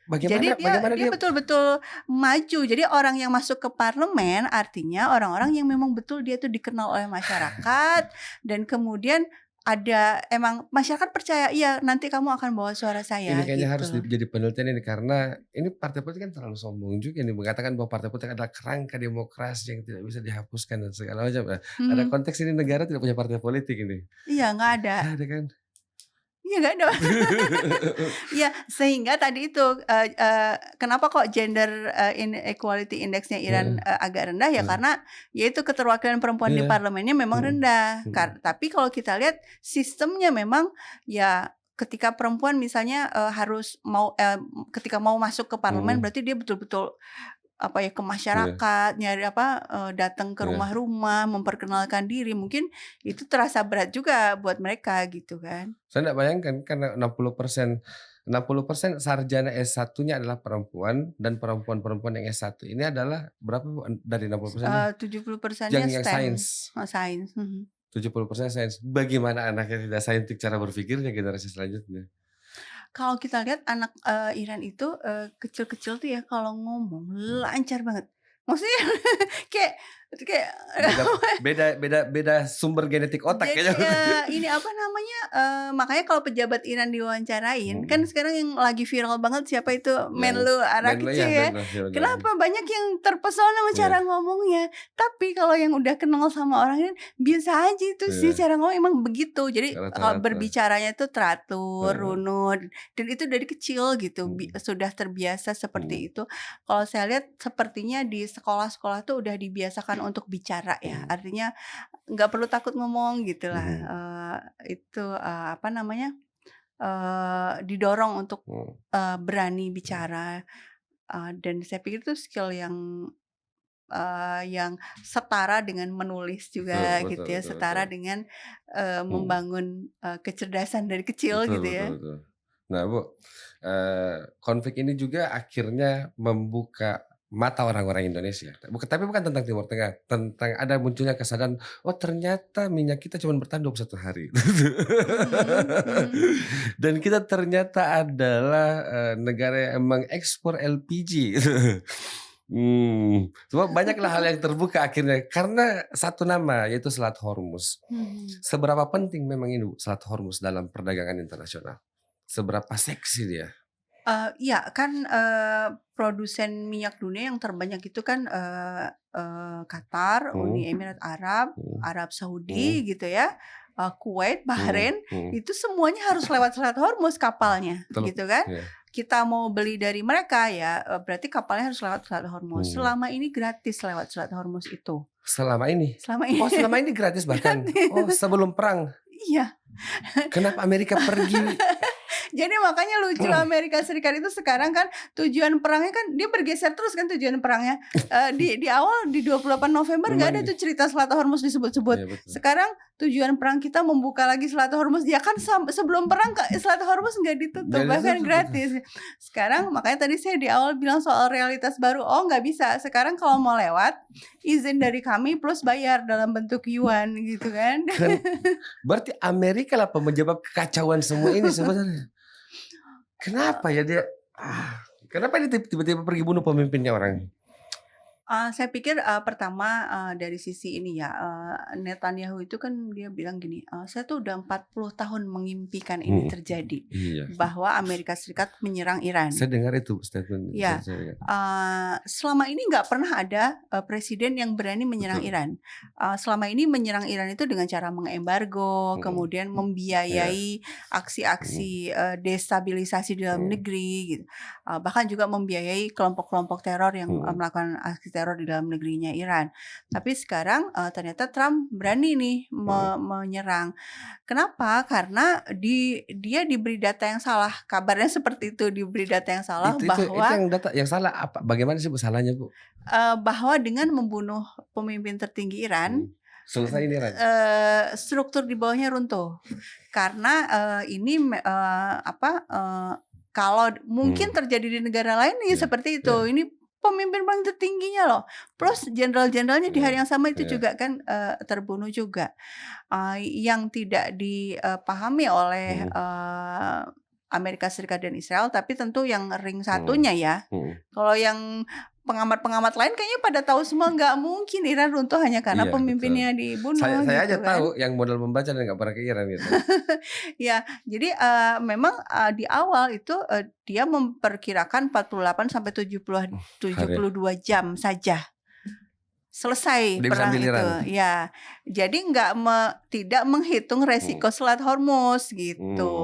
Bagaimana Jadi dia bagaimana dia dia betul-betul maju. Jadi orang yang masuk ke parlemen artinya orang-orang yang memang betul dia tuh dikenal oleh masyarakat dan kemudian emang masyarakat percaya, "Iya, nanti kamu akan bawa suara ini saya," kayaknya harus gitu. jadi penelitian ini karena ini partai politik kan terlalu sombong juga nih mengatakan bahwa partai politik adalah kerangka demokrasi yang tidak bisa dihapuskan dan segala macam. Nah, ada Mhm. konteks ini negara tidak punya partai politik ini. Iya, nggak ada. Nggak ada kan? Iya nggak ada. Iya, sehingga tadi itu kenapa kok gender inequality indexnya Iran agak rendah ya karena yaitu keterwakilan perempuan di Iya. parlemennya memang rendah. Tapi kalau kita lihat sistemnya memang ya ketika perempuan misalnya harus ketika mau masuk ke parlemen berarti dia betul-betul apa ya ke masyarakat nyari datang ke rumah-rumah memperkenalkan diri, mungkin itu terasa berat juga buat mereka gitu kan. Saya nggak bayangkan karena 60% sarjana S1-nya adalah perempuan dan perempuan-perempuan yang S1 ini adalah berapa Bu? Dari 60%-nya? 70%-nya Yang STEM. sains. Sains. 70% sains. Bagaimana anaknya tidak saintik cara berpikirnya generasi selanjutnya? Kalau kita lihat anak Iran itu kecil-kecil tuh ya kalau ngomong lancar banget. Maksudnya kayak beda sumber genetik otak jadi kayaknya. ini apa namanya makanya kalau pejabat Iran diwawancarain kan sekarang yang lagi viral banget siapa itu Menlu Arakci ya. Kenapa banyak yang terpesona sama cara ngomongnya, tapi kalau yang udah kenal sama orang Iran biasa aja itu sih cara ngomong emang begitu. Jadi kalau berbicaranya itu teratur, runut, dan itu dari kecil gitu sudah terbiasa seperti itu. Kalau saya lihat sepertinya di sekolah-sekolah tuh udah dibiasakan untuk bicara ya, artinya nggak perlu takut ngomong gitulah. Itu apa namanya didorong untuk berani bicara dan saya pikir itu skill yang setara dengan menulis juga gitu ya, setara dengan membangun kecerdasan dari kecil gitu ya. Betul. Nah Bu, konflik ini juga akhirnya membuka mata orang-orang Indonesia. Tapi bukan tentang Timur Tengah, tentang ada munculnya kesadaran, oh ternyata minyak kita cuma bertahan 21 hari. Dan kita ternyata adalah negara yang mengekspor LPG. Cuma banyaklah hal yang terbuka akhirnya karena satu nama yaitu Selat Hormuz. Seberapa penting memang ini Selat Hormuz dalam perdagangan internasional? Seberapa seksi dia? Ya kan produsen minyak dunia yang terbanyak itu kan Qatar, Uni Emirat Arab, Arab Saudi gitu ya, Kuwait, Bahrain, itu semuanya harus lewat Selat Hormuz kapalnya gitu kan. Kita mau beli dari mereka ya berarti kapalnya harus lewat Selat Hormuz. Selama ini gratis lewat Selat Hormuz itu. Selama ini? Selama ini. Oh selama ini gratis bahkan? Gratis. Oh sebelum perang? Iya. Kenapa Amerika pergi? Jadi makanya lucu Amerika Serikat itu sekarang kan tujuan perangnya kan dia bergeser terus kan tujuan perangnya. Di awal di 28 November nggak ada tuh cerita Selat Hormuz disebut-sebut. Sekarang tujuan perang kita membuka lagi Selat Hormuz. Ya kan sebelum perang Selat Hormuz nggak ditutup bahkan gratis. Sekarang makanya tadi saya di awal bilang soal realitas baru. Oh nggak bisa. Sekarang kalau mau lewat izin dari kami plus bayar dalam bentuk yuan gitu kan. Berarti Amerika lah penyebab kekacauan semua ini sebenarnya. Kenapa ya dia? Kenapa dia tiba-tiba pergi bunuh pemimpinnya orang? Saya pikir pertama dari sisi ini ya Netanyahu itu kan dia bilang gini, saya tuh udah 40 tahun mengimpikan ini terjadi, bahwa Amerika Serikat menyerang Iran. Saya dengar itu statement. Ya, selama ini nggak pernah ada presiden yang berani menyerang Iran. Selama ini menyerang Iran itu dengan cara mengembargo, kemudian membiayai aksi-aksi destabilisasi di dalam negeri, gitu. Bahkan juga membiayai kelompok-kelompok teror yang melakukan aksi teror di dalam negerinya Iran. Tapi sekarang ternyata Trump berani nih menyerang. Kenapa? Karena dia diberi data yang salah. Kabarnya seperti itu, diberi data yang salah bahwa itu yang data yang salah apa? Bagaimana sih Bu salahnya Bu? Bahwa dengan membunuh pemimpin tertinggi Iran selesai ini Iran. Struktur di bawahnya runtuh. Karena ini kalau mungkin terjadi di negara lain ya seperti itu. Ini pemimpin paling tertingginya loh, plus jenderal-jenderalnya di hari yang sama itu juga kan terbunuh juga. Yang tidak dipahami oleh Amerika Serikat dan Israel, tapi tentu yang ring satunya ya. Kalau yang pengamat-pengamat lain kayaknya pada tahu semua nggak mungkin Iran runtuh hanya karena pemimpinnya dibunuh. Saya gitu aja kan. tahu yang modal membaca dan nggak pernah ke Iran gitu. Ya, jadi memang di awal itu dia memperkirakan 48 sampai 72 jam saja selesai Dia bisa perang ambil itu, Iran. ya. Jadi tidak menghitung resiko Selat Hormuz gitu.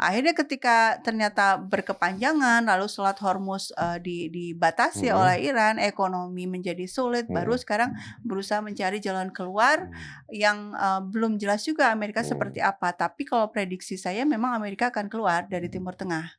Akhirnya ketika ternyata berkepanjangan, lalu Selat Hormuz dibatasi oleh Iran, ekonomi menjadi sulit, baru sekarang berusaha mencari jalan keluar yang belum jelas juga Amerika seperti apa. Tapi kalau prediksi saya memang Amerika akan keluar dari Timur Tengah.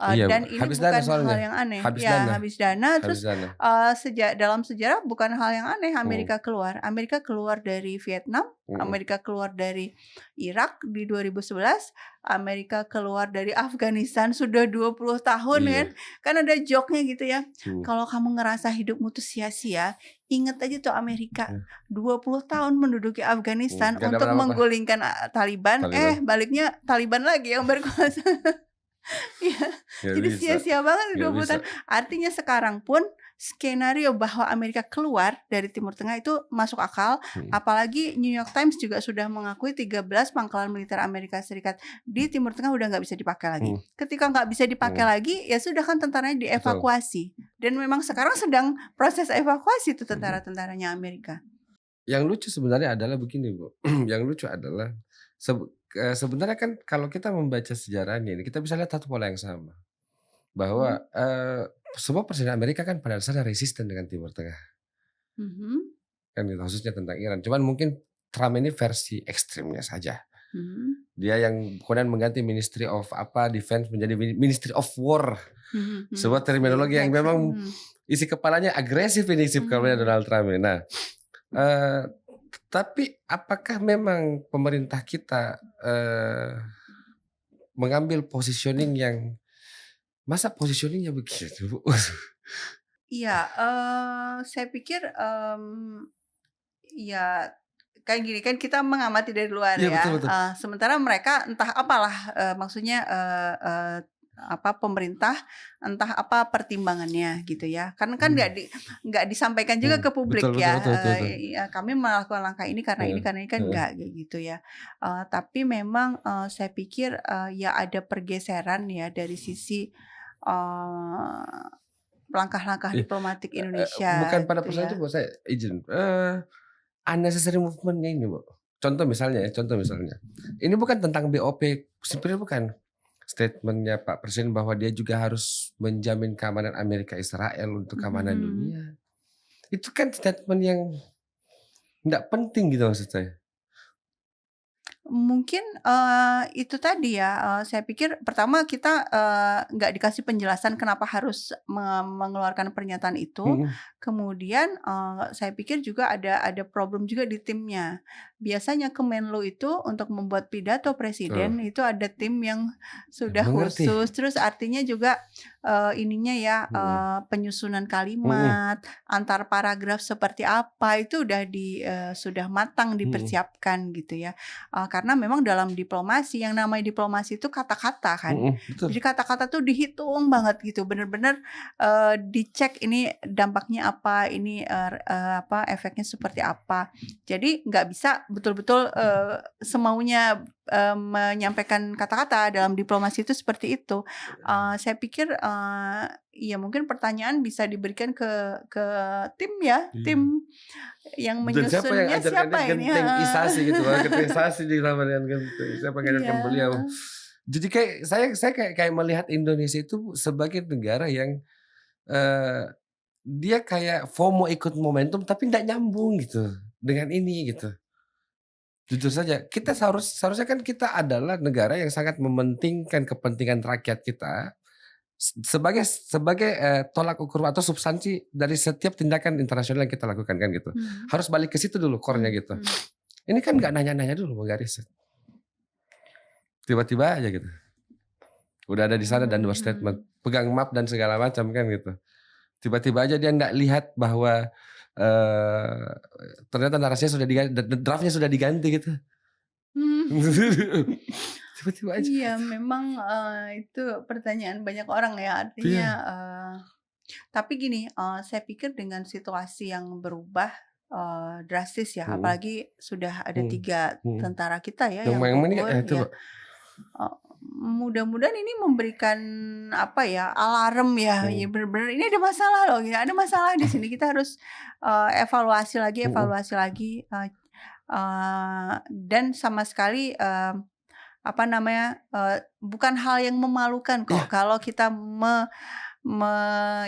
Iya, Dan ini habis dana bukan hal soalnya. yang aneh. Habis Ya, dana. habis dana. Habis Terus dana. dalam sejarah bukan hal yang aneh Amerika keluar. Amerika keluar dari Vietnam, Amerika keluar dari Irak di 2011, Amerika keluar dari Afghanistan sudah 20 tahun Iya. kan. Kan ada joke-nya gitu ya. Kalau kamu ngerasa hidupmu tuh sia-sia, inget aja tuh Amerika 20 tahun menduduki Afghanistan Gak ada untuk apa-apa. menggulingkan Taliban. Baliknya Taliban lagi yang berkuasa. Iya, Gak jadi bisa. sia-sia banget Gak 20 bisa. tahun. Artinya sekarang pun skenario bahwa Amerika keluar dari Timur Tengah itu masuk akal. Apalagi New York Times juga sudah mengakui 13 pangkalan militer Amerika Serikat di Timur Tengah udah nggak bisa dipakai lagi. Ketika nggak bisa dipakai lagi, ya sudah kan tentaranya dievakuasi. Dan memang sekarang sedang proses evakuasi itu tentara-tentaranya Amerika. Yang lucu sebenarnya adalah begini, Bu. Yang lucu adalah sebenarnya kan kalau kita membaca sejarahnya ini, kita bisa lihat satu pola yang sama. Bahwa semua presiden Amerika kan pada dasarnya resisten dengan Timur Tengah. Kan gitu, khususnya tentang Iran. Cuman mungkin Trump ini versi ekstrimnya saja. Dia yang kemudian mengganti Ministry of Defense menjadi Ministry of War. Sebuah terminologi yang memang isi kepalanya agresif ini isi kepalanya Donald Trump. Nah, tapi apakah memang pemerintah kita mengambil positioning yang masa positioningnya begitu, Bu? Iya, saya pikir ya kayak gini kan kita mengamati dari luar Iya, ya. betul. Sementara mereka entah apalah maksudnya pemerintah entah apa pertimbangannya gitu ya. Kan nggak disampaikan juga ke publik Betul. ya. Kami melakukan langkah ini karena ini kan nggak kayak gitu ya. Tapi memang saya pikir ya ada pergeseran ya dari sisi langkah-langkah diplomatik Indonesia. Bukan pada gitu persoalan ya. itu, Bu, saya izin. Unnecessary movement-nya ini, Bu. Contoh misalnya. Ini bukan tentang BOP, sebenarnya bukan. Statementnya Pak Presiden bahwa dia juga harus menjamin keamanan Amerika Israel untuk keamanan dunia. Itu kan statement yang enggak penting gitu maksud saya. Mungkin itu tadi ya, saya pikir pertama kita nggak dikasih penjelasan kenapa harus mengeluarkan pernyataan itu. Kemudian saya pikir juga ada problem juga di timnya. Biasanya Kemenlu itu untuk membuat pidato presiden itu ada tim yang sudah Mengerti. khusus. Terus artinya juga ininya ya penyusunan kalimat, antar paragraf seperti apa itu sudah matang dipersiapkan gitu ya. Karena memang dalam diplomasi yang namanya diplomasi itu kata-kata kan. Jadi kata-kata tuh dihitung banget gitu, bener-bener dicek ini dampaknya apa, ini efeknya seperti apa. Jadi nggak bisa betul-betul semaunya menyampaikan kata-kata dalam diplomasi itu seperti itu. Saya pikir ya mungkin pertanyaan bisa diberikan ke tim ya, tim yang menyusunnya siapa ini? Gentengisasi gitu, gentengisasi di dengan siapa mengajarkan beliau. Jadi saya kayak melihat Indonesia itu sebagai negara yang dia kayak FOMO ikut momentum tapi tidak nyambung gitu dengan ini gitu. Jujur saja, kita seharusnya kan kita adalah negara yang sangat mementingkan kepentingan rakyat kita sebagai tolak ukur atau substansi dari setiap tindakan internasional yang kita lakukan kan gitu. Harus balik ke situ dulu core-nya gitu. Ini kan nggak nanya-nanya dulu Bang Garis. Tiba-tiba aja gitu. Udah ada di sana dan dua statement, pegang map dan segala macam kan gitu. Tiba-tiba aja dia nggak lihat bahwa ternyata narasinya sudah diganti, draftnya sudah diganti gitu. Tiba-tiba aja. Iya, memang itu pertanyaan banyak orang ya, artinya tapi gini, saya pikir dengan situasi yang berubah drastis ya, apalagi sudah ada 3 tentara kita ya yang gugur ya. mudah-mudahan ini memberikan apa ya, alarm ya, ya benar-benar ini ada masalah loh, ya ada masalah di sini kita harus evaluasi lagi, dan sama sekali apa namanya, bukan hal yang memalukan kok Iya, kalau kita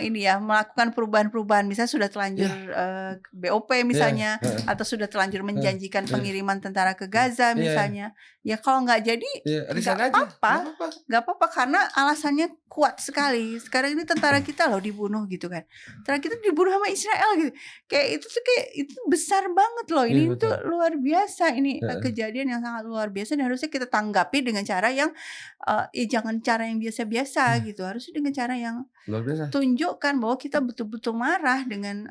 ini ya, melakukan perubahan-perubahan, misalnya sudah terlanjur, iya, BOP iya, misalnya, heeh, atau sudah terlanjur heeh, menjanjikan iya, pengiriman tentara ke Gaza iya, misalnya. Ya kalau nggak jadi, iya, resign nggak aja, nggak apa-apa apa-apa. nggak apa-apa karena alasannya kuat sekali. Sekarang ini tentara kita loh dibunuh gitu kan. Tentara kita dibunuh sama Israel gitu. Kayak itu tuh kayak itu besar banget loh. Iya Ini tuh betul, luar biasa. Ini heeh, kejadian yang sangat luar biasa dan harusnya kita tanggapi dengan cara yang jangan cara yang biasa-biasa iya, gitu. Harusnya dengan cara yang luar biasa. tunjukkan bahwa kita betul-betul marah dengan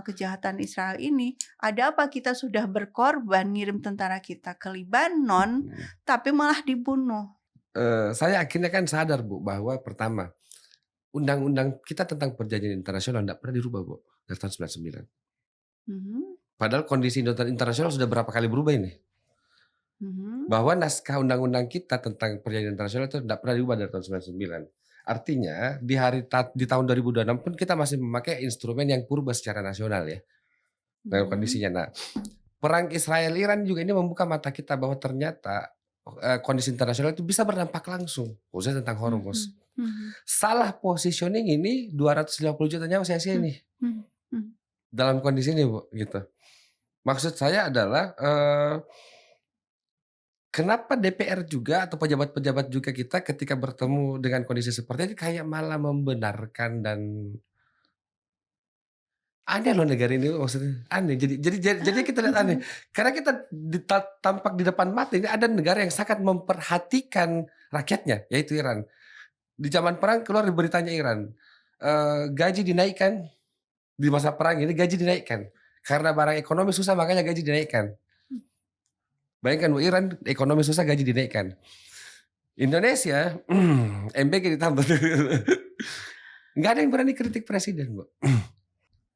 kejahatan Israel ini. Ada apa kita sudah berkorban ngirim tentara kita ke Libanon, tapi malah dibunuh. Saya akhirnya kan sadar Bu, bahwa pertama, undang-undang kita tentang perjanjian internasional nggak pernah dirubah Bu, dari tahun 99. Mhm, Padahal kondisi internasional sudah berapa kali berubah ini. mhm, Bahwa naskah undang-undang kita tentang perjanjian internasional itu tidak pernah diubah dari tahun 99. Artinya di tahun 2026 pun kita masih memakai instrumen yang purba secara nasional ya, dalam mhm, kondisinya. Nah, perang Israel-Iran juga ini membuka mata kita bahwa ternyata kondisi internasional itu bisa berdampak langsung, khususnya tentang Hormuz. mhm, mhm, Salah positioning ini 250 juta nyawa sia-sia mhm, ini mhm, mhm. dalam kondisi ini Bu, gitu. Maksud saya adalah kenapa DPR juga atau pejabat-pejabat juga kita ketika bertemu dengan kondisi seperti ini kayak malah membenarkan dan aneh loh negara ini maksudnya aneh. Jadi kita lihat aneh karena kita tampak di depan mata ini ada negara yang sangat memperhatikan rakyatnya yaitu Iran. Di zaman perang keluar di beritanya Iran gaji dinaikkan di masa perang ini gaji dinaikkan karena barang ekonomi susah makanya gaji dinaikkan. Bayangkan Bu, Iran ekonomi susah gaji dinaikkan. Indonesia, MBG ditambah. Nggak ada yang berani kritik presiden, Bu.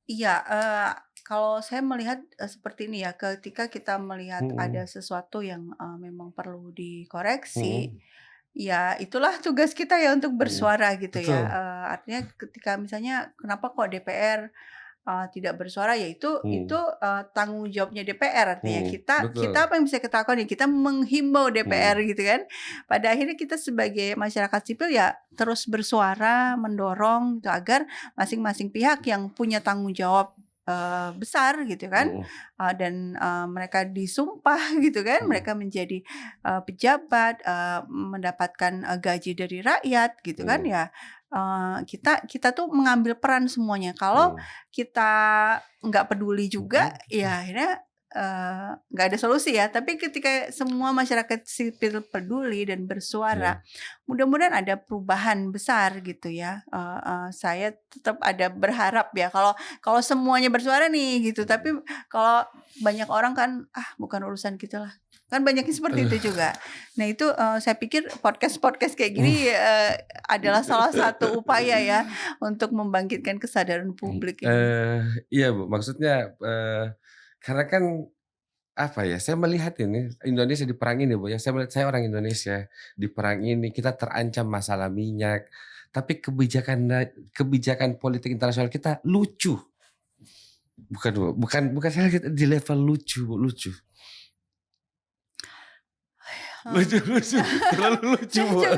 Iya, kalau saya melihat seperti ini ya, ketika kita melihat ada Mhm, sesuatu yang memang perlu dikoreksi, mhm, ya itulah tugas kita ya untuk mhm. bersuara gitu ya. Betul. Artinya ketika misalnya kenapa kok DPR tidak bersuara, ya itu Mhm, tanggung jawabnya DPR. Artinya kita betul. kita apa yang bisa kita lakukan ya, kita menghimbau DPR Mhm, gitu kan. Pada akhirnya kita sebagai masyarakat sipil ya terus bersuara, mendorong gitu agar masing-masing pihak yang punya tanggung jawab besar gitu kan, mhm, dan mereka disumpah gitu kan, mhm, mereka menjadi pejabat, mendapatkan gaji dari rakyat gitu kan mhm, ya. Kita tuh mengambil peran semuanya. Kalau mhm, kita nggak peduli juga, mhm, ya akhirnya nggak ada solusi ya. Tapi ketika semua masyarakat sipil peduli dan iya, bersuara, mudah-mudahan ada perubahan besar gitu ya. Saya tetap ada berharap ya kalau kalau semuanya bersuara nih gitu. mhm. Tapi kalau banyak orang kan, bukan urusan kita lah. Kan banyaknya seperti itu juga. Nah itu saya pikir podcast-podcast kayak gini adalah salah satu upaya ya untuk membangkitkan kesadaran publik ini. Iya, Bu, maksudnya, karena kan, apa ya, saya melihat ini Indonesia di perang ini, Bu, ya, saya orang Indonesia, di perang ini kita terancam masalah minyak, tapi kebijakan politik internasional kita lucu. Bukan, Bu, bukan saya lihat di level lucu, Bu, lucu. Lucu Mmm, lucu, terlalu lucu, saya Bu. juga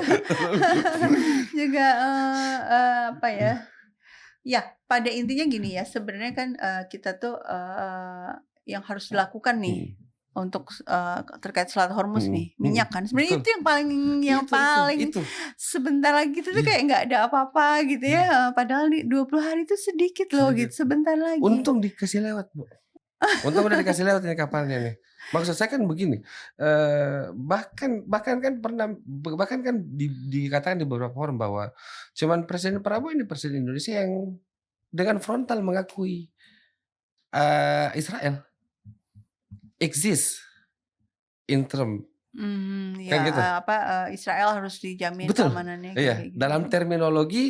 juga, apa ya, ya pada intinya gini ya, sebenarnya kan, kita tuh, yang harus dilakukan nih Mhm, untuk terkait Selat Hormuz mhm, nih, mhm, minyak kan. Sebenarnya betul, itu yang paling itu, sebentar lagi itu tuh iya, kayak nggak ada apa-apa gitu iya, ya, padahal nih 20 hari itu sedikit loh gitu, sedikit. sebentar lagi. Untung dikasih lewat, Bu. Untung udah dikasih lewat ini kapalnya nih. Maksud saya kan begini, bahkan bahkan kan pernah bahkan kan dikatakan di beberapa forum bahwa cuman Presiden Prabowo ini presiden Indonesia yang dengan frontal mengakui, Israel exist in term, Ya, kan gitu. Israel harus dijamin Betul, keamanannya kayak iya, kayak gitu dalam ya. terminologi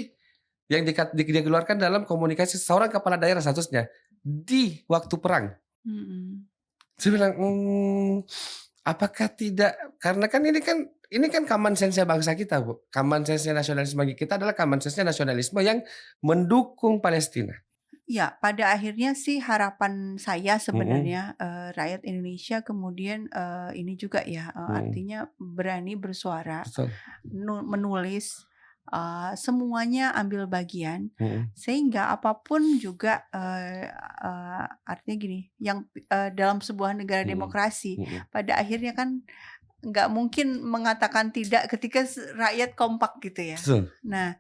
yang dikeluarkan dalam komunikasi seorang kepala daerah statusnya di waktu perang. Mhm. Saya bilang, apakah tidak karena kan ini kan ini kan common sense-nya bangsa kita, Bu. Common sense-nya nasionalisme kita adalah common sense-nya nasionalisme yang mendukung Palestina. Ya, pada akhirnya sih harapan saya sebenarnya rakyat Indonesia kemudian ini juga ya artinya berani bersuara, Betul. menulis, semuanya ambil bagian sehingga apapun juga artinya gini, yang dalam sebuah negara demokrasi pada akhirnya kan nggak mungkin mengatakan tidak ketika rakyat kompak gitu ya. Betul. Nah,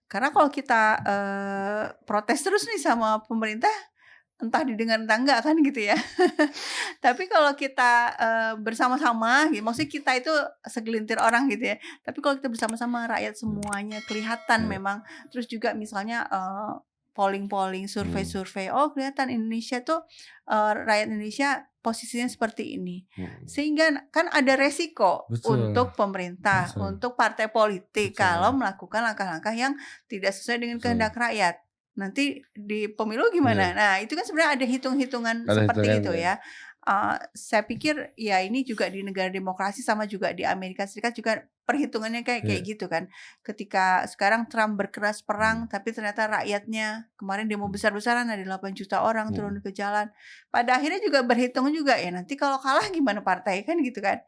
karena kalau kita protes terus nih sama pemerintah, entah didengar entah enggak kan gitu ya. Tapi kalau kita bersama-sama, maksudnya kita itu segelintir orang gitu ya. Tapi kalau kita bersama-sama rakyat semuanya kelihatan memang, terus juga misalnya polling-polling, survei-survei, oh kelihatan Indonesia tuh rakyat Indonesia posisinya seperti ini. Sehingga kan ada resiko untuk pemerintah, untuk partai politik kalau melakukan langkah-langkah yang tidak sesuai dengan kehendak rakyat. Nanti di pemilu gimana? Nah, itu kan sebenarnya ada hitung-hitungan seperti itu ya. Saya pikir ya ini juga di negara demokrasi sama juga di Amerika Serikat juga perhitungannya kayak gitu kan. Ketika sekarang Trump berkeras perang tapi ternyata rakyatnya kemarin demo besar-besaran ada 8 juta orang turun ke jalan. Pada akhirnya juga berhitung juga ya nanti kalau kalah gimana partai kan gitu kan.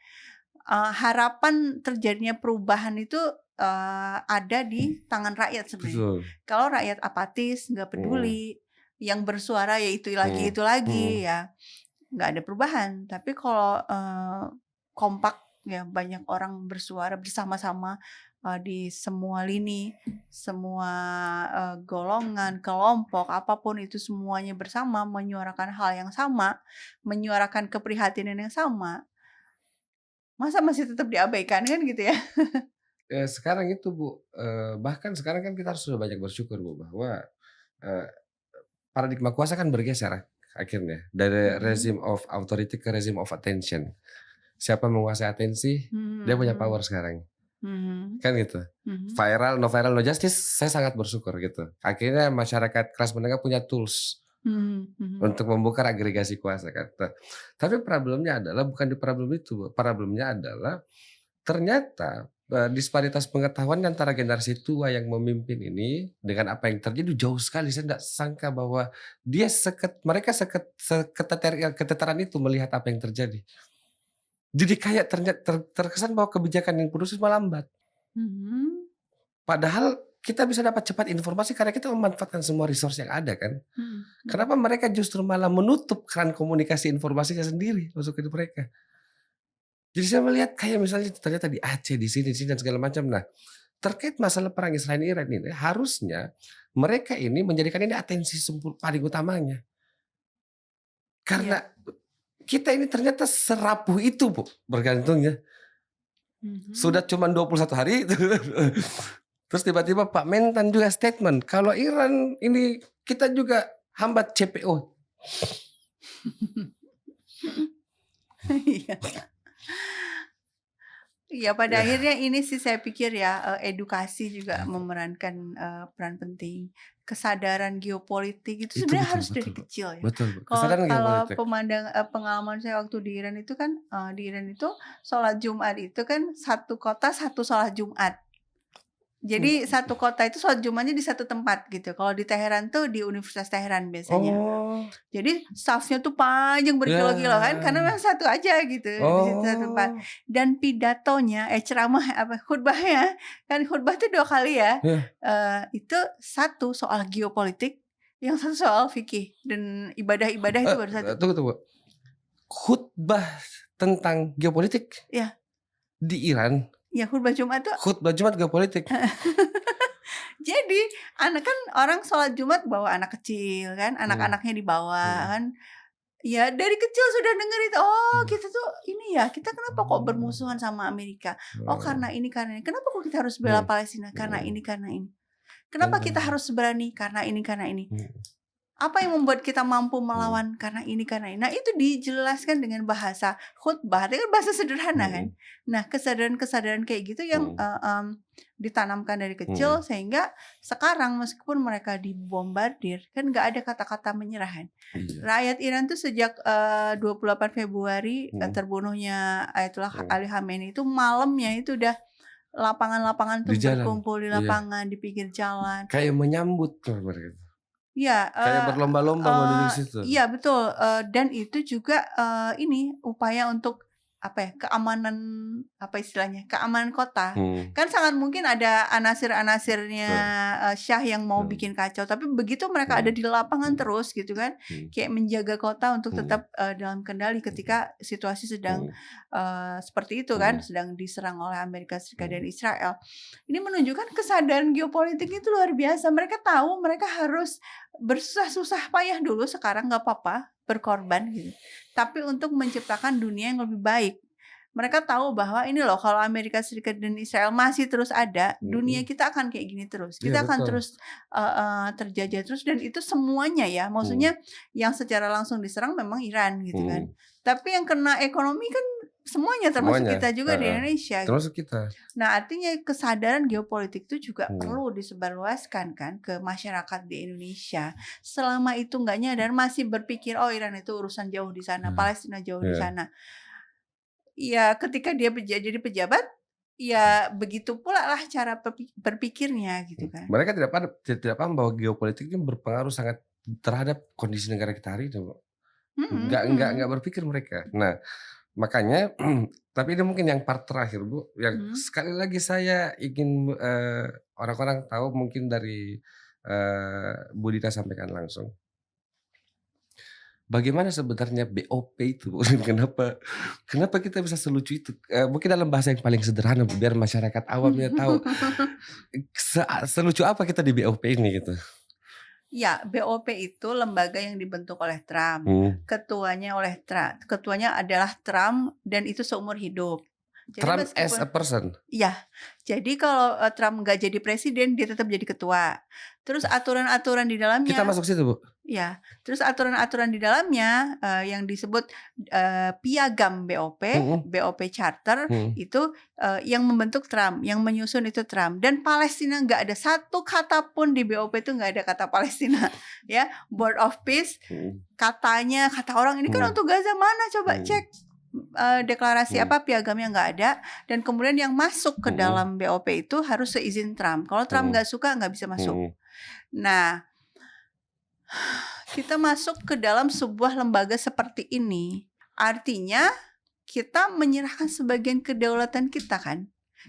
Harapan terjadinya perubahan itu ada di tangan rakyat sebenarnya. Kalau rakyat apatis, nggak peduli, yang bersuara ya itu lagi ya nggak ada perubahan. Tapi kalau kompak ya banyak orang bersuara bersama-sama di semua lini, semua golongan, kelompok, apapun itu semuanya bersama menyuarakan hal yang sama, menyuarakan keprihatinan yang sama. Masa masih tetap diabaikan kan gitu ya? Sekarang itu Bu, bahkan sekarang kan kita harus sudah banyak bersyukur Bu bahwa paradigma kuasa kan bergeser akhirnya dari rezim of authority ke rezim of attention. Siapa menguasai atensi, dia punya power sekarang. Kan gitu. Viral, no justice, saya sangat bersyukur gitu. Akhirnya masyarakat kelas menengah punya tools untuk membuka agregasi kuasa kan. Tapi problemnya adalah bukan di problem itu, Bu. Problemnya adalah ternyata disparitas pengetahuan antara generasi tua yang memimpin ini dengan apa yang terjadi jauh sekali. Saya tidak sangka bahwa mereka keteteran itu melihat apa yang terjadi. Jadi kayak terkesan bahwa kebijakan yang produksi melambat. Padahal kita bisa dapat cepat informasi karena kita memanfaatkan semua resource yang ada kan. Kenapa mereka justru malah menutup keran komunikasi informasinya sendiri masuk ke mereka. Jadi saya melihat kayak misalnya ternyata di Aceh, di sini dan segala macam. Nah, terkait masalah perang Israel-Iran ini, harusnya mereka ini menjadikan ini atensi paling utamanya. Karena kita ini ternyata serapuh itu Bu, bergantungnya. Sudah cuma 21 hari. Terus tiba-tiba Pak Mentan juga statement, kalau Iran ini kita juga hambat CPO. Ya pada akhirnya ini sih saya pikir ya edukasi juga memerankan peran penting. Kesadaran geopolitik itu sebenarnya harus dari kecil ya. Betul. Kalau pengalaman saya waktu di Iran itu kan di Iran itu sholat Jumat itu kan satu kota satu sholat Jumat. Jadi satu kota itu sholat Jumatnya di satu tempat gitu. Kalau di Teheran tuh di Universitas Teheran biasanya. Jadi staffnya tuh panjang berkilo-kilo kan karena memang satu aja gitu di situ satu tempat. Dan pidatonya khutbahnya kan khutbah tuh 2 kali ya. Itu satu soal geopolitik, yang satu soal fikih dan ibadah-ibadah itu baru satu. Tunggu. Khutbah tentang geopolitik? Ya. Di Iran? Ya khutbah Jumat tuh. Khutbah Jumat geopolitik. Jadi kan orang sholat Jumat bawa anak kecil kan, anak-anaknya dibawa kan. Ya dari kecil sudah denger itu. Kita tuh ini ya, kita kenapa kok bermusuhan sama Amerika? Karena ini. Kenapa kok kita harus bela Palestina? Karena ini. Kenapa kita harus berani? Karena ini. Apa yang membuat kita mampu melawan karena ini. Nah, itu dijelaskan dengan bahasa khutbah, itu kan bahasa sederhana kan. Nah, kesadaran-kesadaran kayak gitu yang ditanamkan dari kecil sehingga sekarang meskipun mereka dibombardir kan nggak ada kata-kata menyerah kan. Iya. Rakyat Iran tuh sejak 28 Februari terbunuhnya Ayatollah Ali Khamenei itu malamnya itu udah lapangan-lapangan tuh Di jalan. berkumpul di Iya. lapangan, di pinggir jalan. Kayak menyambut mereka. Iya, Kayak berlomba-lomba mau duduk di situ. iya betul, dan itu juga ini upaya untuk apa ya, keamanan apa istilahnya, keamanan kota. Kan sangat mungkin ada anasir-anasirnya Syah yang mau bikin kacau, tapi begitu mereka ada di lapangan terus gitu kan, kayak menjaga kota untuk tetap dalam kendali ketika situasi sedang seperti itu kan, sedang diserang oleh Amerika Serikat dan Israel. Ini menunjukkan kesadaran geopolitik itu luar biasa. Mereka tahu mereka harus bersusah-susah payah dulu, sekarang nggak apa-apa berkorban gitu, tapi untuk menciptakan dunia yang lebih baik. Mereka tahu bahwa ini loh, kalau Amerika Serikat dan Israel masih terus ada, dunia kita akan kayak gini terus. Kita akan terus terjajah terus, dan itu semuanya ya. Maksudnya yang secara langsung diserang memang Iran gitu kan. Tapi yang kena ekonomi kan semuanya, termasuk kita juga di Indonesia. Termasuk kita. Nah, artinya kesadaran geopolitik itu juga perlu disebarluaskan kan ke masyarakat di Indonesia. Selama itu nggak nyadar, masih berpikir oh Iran itu urusan jauh di sana, Palestina jauh di sana. Ya ketika dia jadi pejabat, ya begitu pula lah cara berpikirnya gitu kan. Mereka tidak paham bahwa geopolitik ini berpengaruh sangat terhadap kondisi negara kita hari ini, Bu. Nggak berpikir mereka. Nah, makanya tapi ini mungkin yang part terakhir, Bu, yang sekali lagi saya ingin orang-orang tahu, mungkin dari Bu Dita sampaikan langsung. Bagaimana sebenarnya BOP itu? Kenapa kita bisa selucu itu? Mungkin dalam bahasa yang paling sederhana biar masyarakat awamnya tahu selucu apa kita di BOP ini gitu. Ya, BOP itu lembaga yang dibentuk oleh Trump. Ketuanya adalah Trump, dan itu seumur hidup. Jadi Trump as a person. Iya. Jadi kalau Trump nggak jadi presiden, dia tetap jadi ketua. Terus aturan-aturan di dalamnya. Kita masuk situ, Bu. Ya. Terus aturan-aturan di dalamnya yang disebut piagam BOP, BOP Charter itu yang membentuk Trump, yang menyusun itu Trump. Dan Palestina nggak ada satu kata pun di BOP itu, nggak ada kata Palestina. Ya, Board of Peace kata orang ini kan untuk Gaza, mana coba cek. Deklarasi piagamnya nggak ada, dan kemudian yang masuk ke dalam BOP itu harus seizin Trump. Kalau Trump nggak suka, nggak bisa masuk. Nah, kita masuk ke dalam sebuah lembaga seperti ini, artinya kita menyerahkan sebagian kedaulatan kita kan.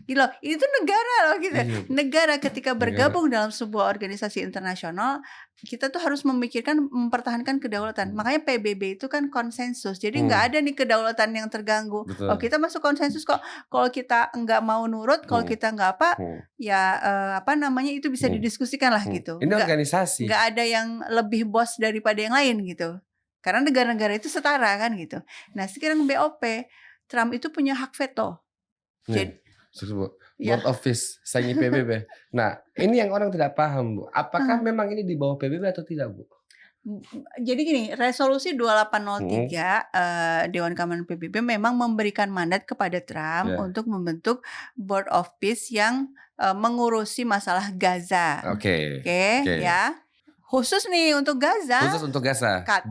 Gitu loh, itu negara loh kita. Negara ketika bergabung dalam sebuah organisasi internasional, kita tuh harus mempertahankan kedaulatan. Makanya PBB itu kan konsensus. Jadi nggak ada nih kedaulatan yang terganggu. Oh, kita masuk konsensus kok. Kalau kita nggak mau nurut, kalau kita nggak itu bisa didiskusikan lah gitu. Ini organisasi. Nggak ada yang lebih bos daripada yang lain gitu. Karena negara-negara itu setara kan gitu. Nah, sekarang BOP, Trump itu punya hak veto. Jadi Board of Peace, saingi PBB. Nah, ini yang orang tidak paham, Bu. Apakah memang ini di bawah PBB atau tidak, Bu? Jadi gini, resolusi 2803 Dewan Keamanan PBB memang memberikan mandat kepada Trump untuk membentuk Board of Peace yang mengurusi masalah Gaza. Oke. Ya. Khusus nih untuk Gaza.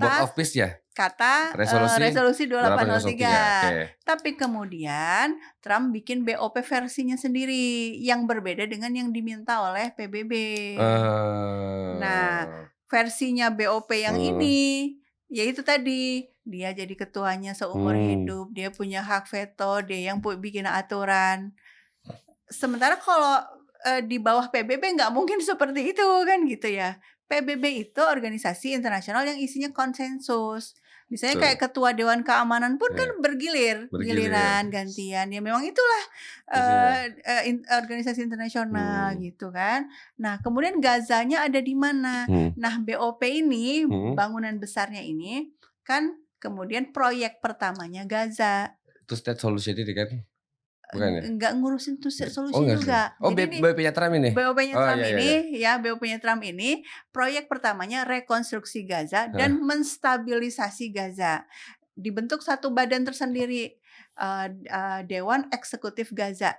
Board of Peace ya. Kata resolusi 2803. Tapi kemudian Trump bikin BOP versinya sendiri yang berbeda dengan yang diminta oleh PBB. Nah, versinya BOP yang ini, yaitu tadi dia jadi ketuanya seumur hidup, dia punya hak veto, dia yang bikin aturan. Sementara kalau di bawah PBB nggak mungkin seperti itu kan gitu ya. PBB itu organisasi internasional yang isinya konsensus. Misalnya kayak ketua Dewan Keamanan pun kan giliran, gantian. Ya memang itulah organisasi internasional gitu kan. Nah, kemudian Gazanya ada di mana? Nah, BOP ini, bangunan besarnya ini kan kemudian proyek pertamanya Gaza. Itu state solution ini kan? Bukan ya? nggak ngurusin solusi Oh enggak sih. juga. Oh Jadi nih BOP-nya Trump ini? BOP-nya Oh Trump iya iya ini iya. ya, BOP-nya Trump ini proyek pertamanya rekonstruksi Gaza Heeh. dan menstabilisasi Gaza. Dibentuk satu badan tersendiri, Dewan Eksekutif Gaza.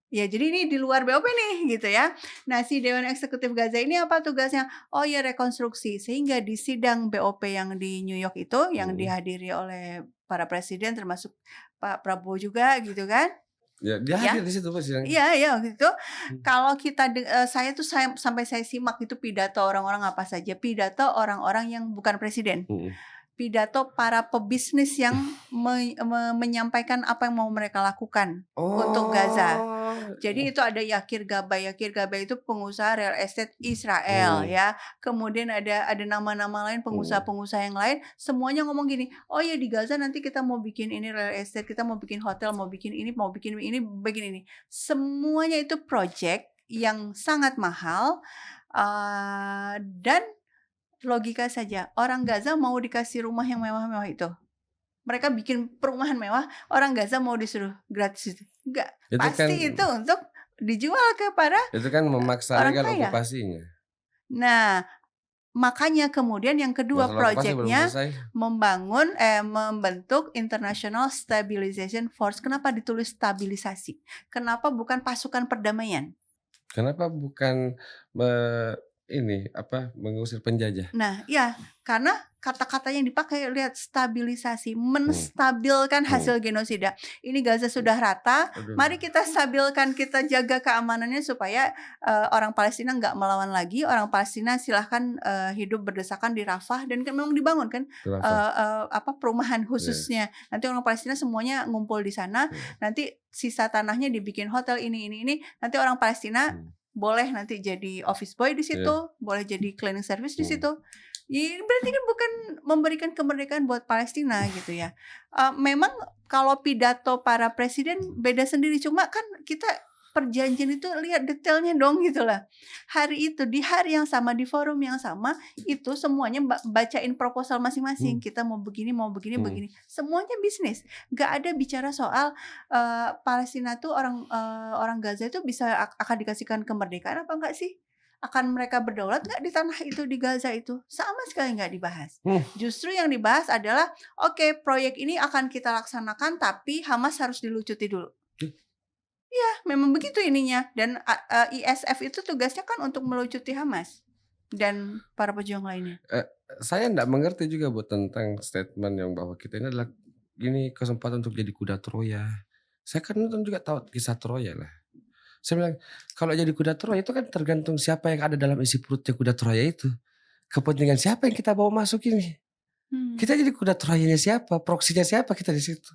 Ya jadi ini di luar BOP nih gitu ya. Nah si Dewan Eksekutif Gaza ini apa tugasnya? Oh ya rekonstruksi, sehingga di sidang BOP yang di New York itu yang dihadiri oleh para presiden termasuk Pak Prabowo juga gitu kan. Ya, dia Ya. hadir di situ Pak sidangnya. Iya iya waktu itu kalau kita saya tuh sampai saya simak itu pidato orang-orang apa saja, pidato orang-orang yang bukan presiden. Pidato para pebisnis yang menyampaikan apa yang mau mereka lakukan untuk Gaza. Jadi itu ada Yakir Gabay itu pengusaha real estate Israel ya. Kemudian ada nama-nama lain pengusaha-pengusaha yang lain, semuanya ngomong gini, "Oh ya di Gaza nanti kita mau bikin ini real estate, kita mau bikin hotel, mau bikin ini, begini ini." Semuanya itu project yang sangat mahal dan logika saja, orang Gaza mau dikasih rumah yang mewah-mewah itu. Mereka bikin perumahan mewah, orang Gaza mau disuruh gratis itu. Enggak, Itu pasti kan itu untuk dijual kepada itu kan memaksa orang legal kaya. okupasinya. Nah, makanya kemudian yang kedua Masalah okupasi belum proyeknya selesai. membentuk International Stabilization Force. Kenapa ditulis stabilisasi? Kenapa bukan pasukan perdamaian? Kenapa bukan mengusir penjajah? Nah, ya, karena kata-kata yang dipakai lihat stabilisasi, menstabilkan hasil genosida. Ini Gaza sudah rata, mari kita stabilkan, kita jaga keamanannya supaya orang Palestina nggak melawan lagi. Orang Palestina silahkan hidup berdesakan di Rafah dan kan memang dibangun kan perumahan khususnya. Nanti orang Palestina semuanya ngumpul di sana. Nanti sisa tanahnya dibikin hotel ini. Nanti orang Palestina boleh nanti jadi office boy di situ, boleh jadi cleaning service di situ. Ya, berarti kan bukan memberikan kemerdekaan buat Palestina gitu ya. Memang kalau pidato para presiden beda sendiri, cuma kan kita perjanjian itu lihat detailnya dong gitu lah. Hari itu di hari yang sama di forum yang sama itu semuanya bacain proposal masing-masing. Kita mau begini, begini. Semuanya bisnis. Gak ada bicara soal Palestina tuh orang Gaza itu bisa akan dikasihkan kemerdekaan apa enggak sih? Akan mereka berdaulat nggak di tanah itu di Gaza itu? Sama sekali nggak dibahas. Justru yang dibahas adalah oke, proyek ini akan kita laksanakan tapi Hamas harus dilucuti dulu. Ya, memang begitu ininya. Dan ISF itu tugasnya kan untuk melucuti Hamas dan para pejuang lainnya. Saya enggak mengerti juga Bu tentang statement yang bahwa kita ini adalah kesempatan untuk jadi kuda Troya. Saya kan nonton juga tahu kisah Troya lah. Saya bilang kalau jadi kuda Troya itu kan tergantung siapa yang ada dalam isi perutnya kuda Troya itu. Kepentingan siapa yang kita bawa masuk ini. Kita jadi kuda Troyanya siapa, proksinya siapa kita di situ.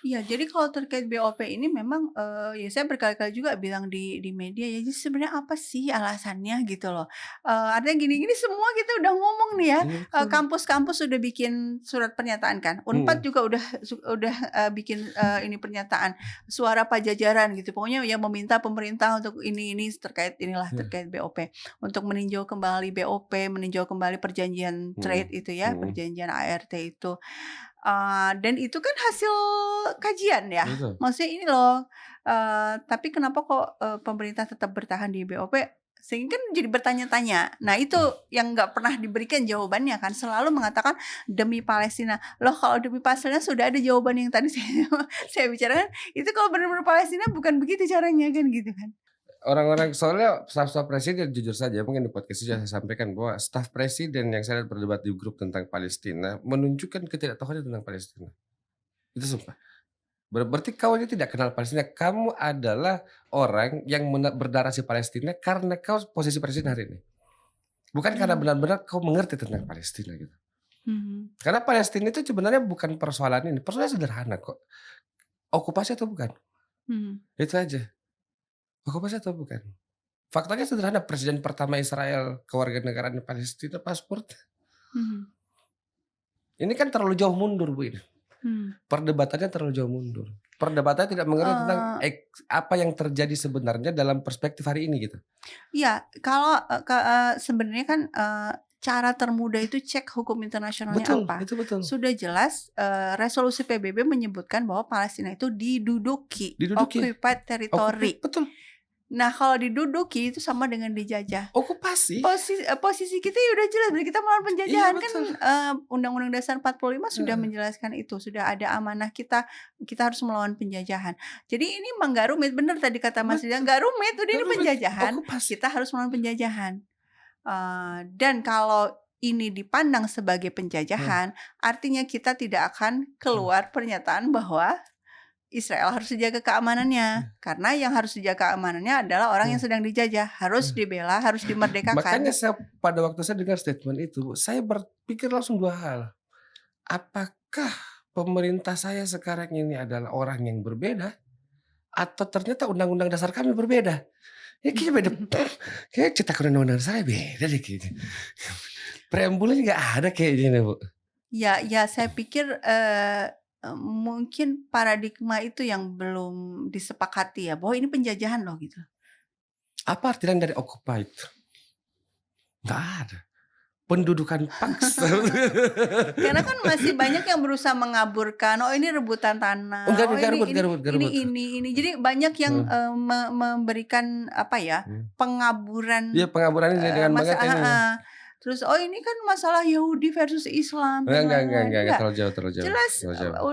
Iya, jadi kalau terkait BOP ini memang ya saya berkali-kali juga bilang di media ya, jadi sebenarnya apa sih alasannya gitu loh. Artinya gini-gini semua kita udah ngomong nih ya. Kampus-kampus sudah bikin surat pernyataan kan. Unpad juga udah bikin ini pernyataan suara pajajaran gitu. Pokoknya yang meminta pemerintah untuk ini terkait terkait BOP. Untuk meninjau kembali BOP, meninjau kembali perjanjian trade itu ya, perjanjian ART itu. Dan itu kan hasil kajian ya. Maksudnya ini loh. Tapi kenapa kok pemerintah tetap bertahan di BOP? Sehingga kan jadi bertanya-tanya. Nah itu yang nggak pernah diberikan jawabannya kan. Selalu mengatakan demi Palestina. Loh kalau demi Palestina sudah ada jawaban yang tadi saya bicarakan. Itu kalau benar-benar Palestina bukan begitu caranya kan gitu kan. Orang-orang soalnya staf presiden jujur saja mungkin di podcast itu saya sampaikan bahwa staf presiden yang saya lihat berdebat di grup tentang Palestina menunjukkan ketidaktahuannya tentang Palestina. Itu sumpah. Berarti kau ini tidak kenal Palestina. Kamu adalah orang yang bernarasi Palestina karena kau posisi presiden hari ini. Bukan karena benar-benar kau mengerti tentang Palestina gitu. Karena Palestina itu sebenarnya bukan persoalan ini. Persoalannya sederhana kok. Okupasi atau bukan? Itu aja. Okupasi atau bukan? Faktanya sederhana, presiden pertama Israel kewarganegaraan Palestina paspor. Ini kan terlalu jauh mundur Bu ini. Perdebatannya terlalu jauh mundur. Perdebatannya tidak mengerti tentang apa yang terjadi sebenarnya dalam perspektif hari ini gitu. Iya, kalau sebenarnya kan cara termudah itu cek hukum internasionalnya Betul, apa. itu betul. Sudah jelas resolusi PBB menyebutkan bahwa Palestina itu diduduki, Diduduki. occupied territory. Betul. Nah, kalau diduduki itu sama dengan dijajah. Okupasi. Posisi kita ya udah jelas, berarti kita melawan penjajahan. Iya, Kan betul. Undang-Undang Dasar 45 sudah menjelaskan itu, sudah ada amanah kita harus melawan penjajahan. Jadi ini emang nggak rumit, bener tadi kata Mas Ridha, nggak rumit, udah ini Nggak rumit, penjajahan, okupasi. kita harus melawan penjajahan. Dan kalau ini dipandang sebagai penjajahan, artinya kita tidak akan keluar pernyataan bahwa Israel harus dijaga keamanannya, karena yang harus dijaga keamanannya adalah orang yang sedang dijajah, harus dibela, harus dimerdekakan. Makanya pada waktu saya dengar statement itu, saya berpikir langsung dua hal. Apakah pemerintah saya sekarang ini adalah orang yang berbeda, atau ternyata undang-undang dasar kami berbeda? Ya kayaknya beda. Kayak cetak undang-undang saya beda deh kayaknya. Preambulnya nggak ada kayaknya, Bu. Ya, saya pikir mungkin paradigma itu yang belum disepakati ya, bahwa ini penjajahan loh gitu. Apa artinya dari occupied? Nggak ada. Pendudukan paksa. Karena kan masih banyak yang berusaha mengaburkan, oh ini rebutan tanah, ini. Jadi banyak yang memberikan apa ya, pengaburan. Iya, pengaburan ini dengan banget ini. Terus ini kan masalah Yahudi versus Islam. Enggak, terlalu jauh.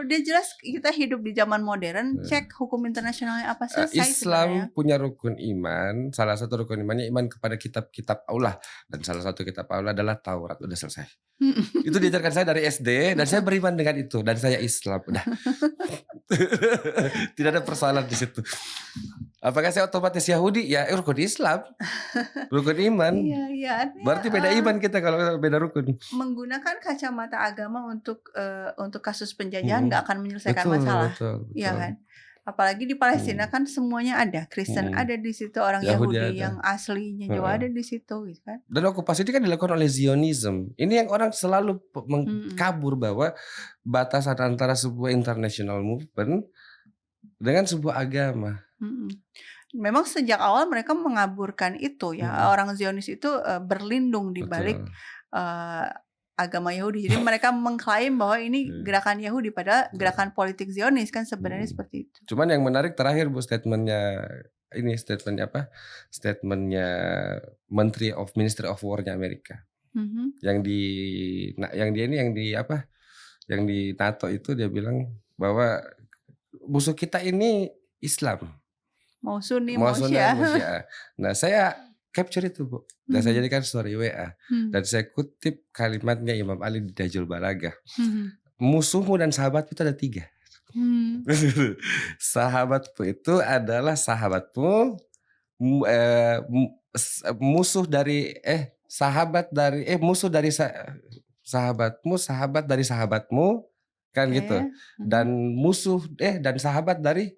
Udah jelas kita hidup di zaman modern. Cek hukum internasionalnya apa, selesai. Islam punya rukun iman. Salah satu rukun imannya iman kepada kitab Allah, dan salah satu kitab Allah adalah Taurat. Udah selesai. Itu diajarkan saya dari SD, dan saya beriman dengan itu, dan saya Islam. Udah. Tidak ada persoalan di situ. Apakah saya otomatis Yahudi? Ya rukun Islam, rukun iman. Iya. Berarti beda iman kita kalau beda rukun. Menggunakan kacamata agama untuk kasus penjajahan nggak akan menyelesaikan masalah. Betul. Iya kan? Apalagi di Palestina kan semuanya ada, Kristen ada di situ, orang Yahudi yang aslinya juga ada di situ, gitu kan? Dan okupasi ini kan dilakukan oleh Zionism. Ini yang orang selalu mengkabur bahwa batasan antara sebuah international movement dengan sebuah agama. Memang sejak awal mereka mengaburkan itu ya. Orang Zionis itu berlindung di balik agama Yahudi. Jadi mereka mengklaim bahwa ini gerakan Yahudi, padahal gerakan politik Zionis kan sebenarnya seperti itu. Cuman yang menarik terakhir Bu, statementnya apa? Statementnya Ministry of War-nya Amerika. Yang di NATO itu dia bilang bahwa musuh kita ini Islam. Mau Sunni, mau Syiah. Nah, saya capture itu, Bu. Dan saya jadikan story WA. Dan saya kutip kalimatnya Imam Ali di Nahjul Balagah. Musuhmu dan sahabatmu itu ada 3. Sahabatmu itu adalah sahabatmu, musuh dari sahabatmu, sahabat dari sahabatmu, kan gitu. Dan musuh dan sahabat dari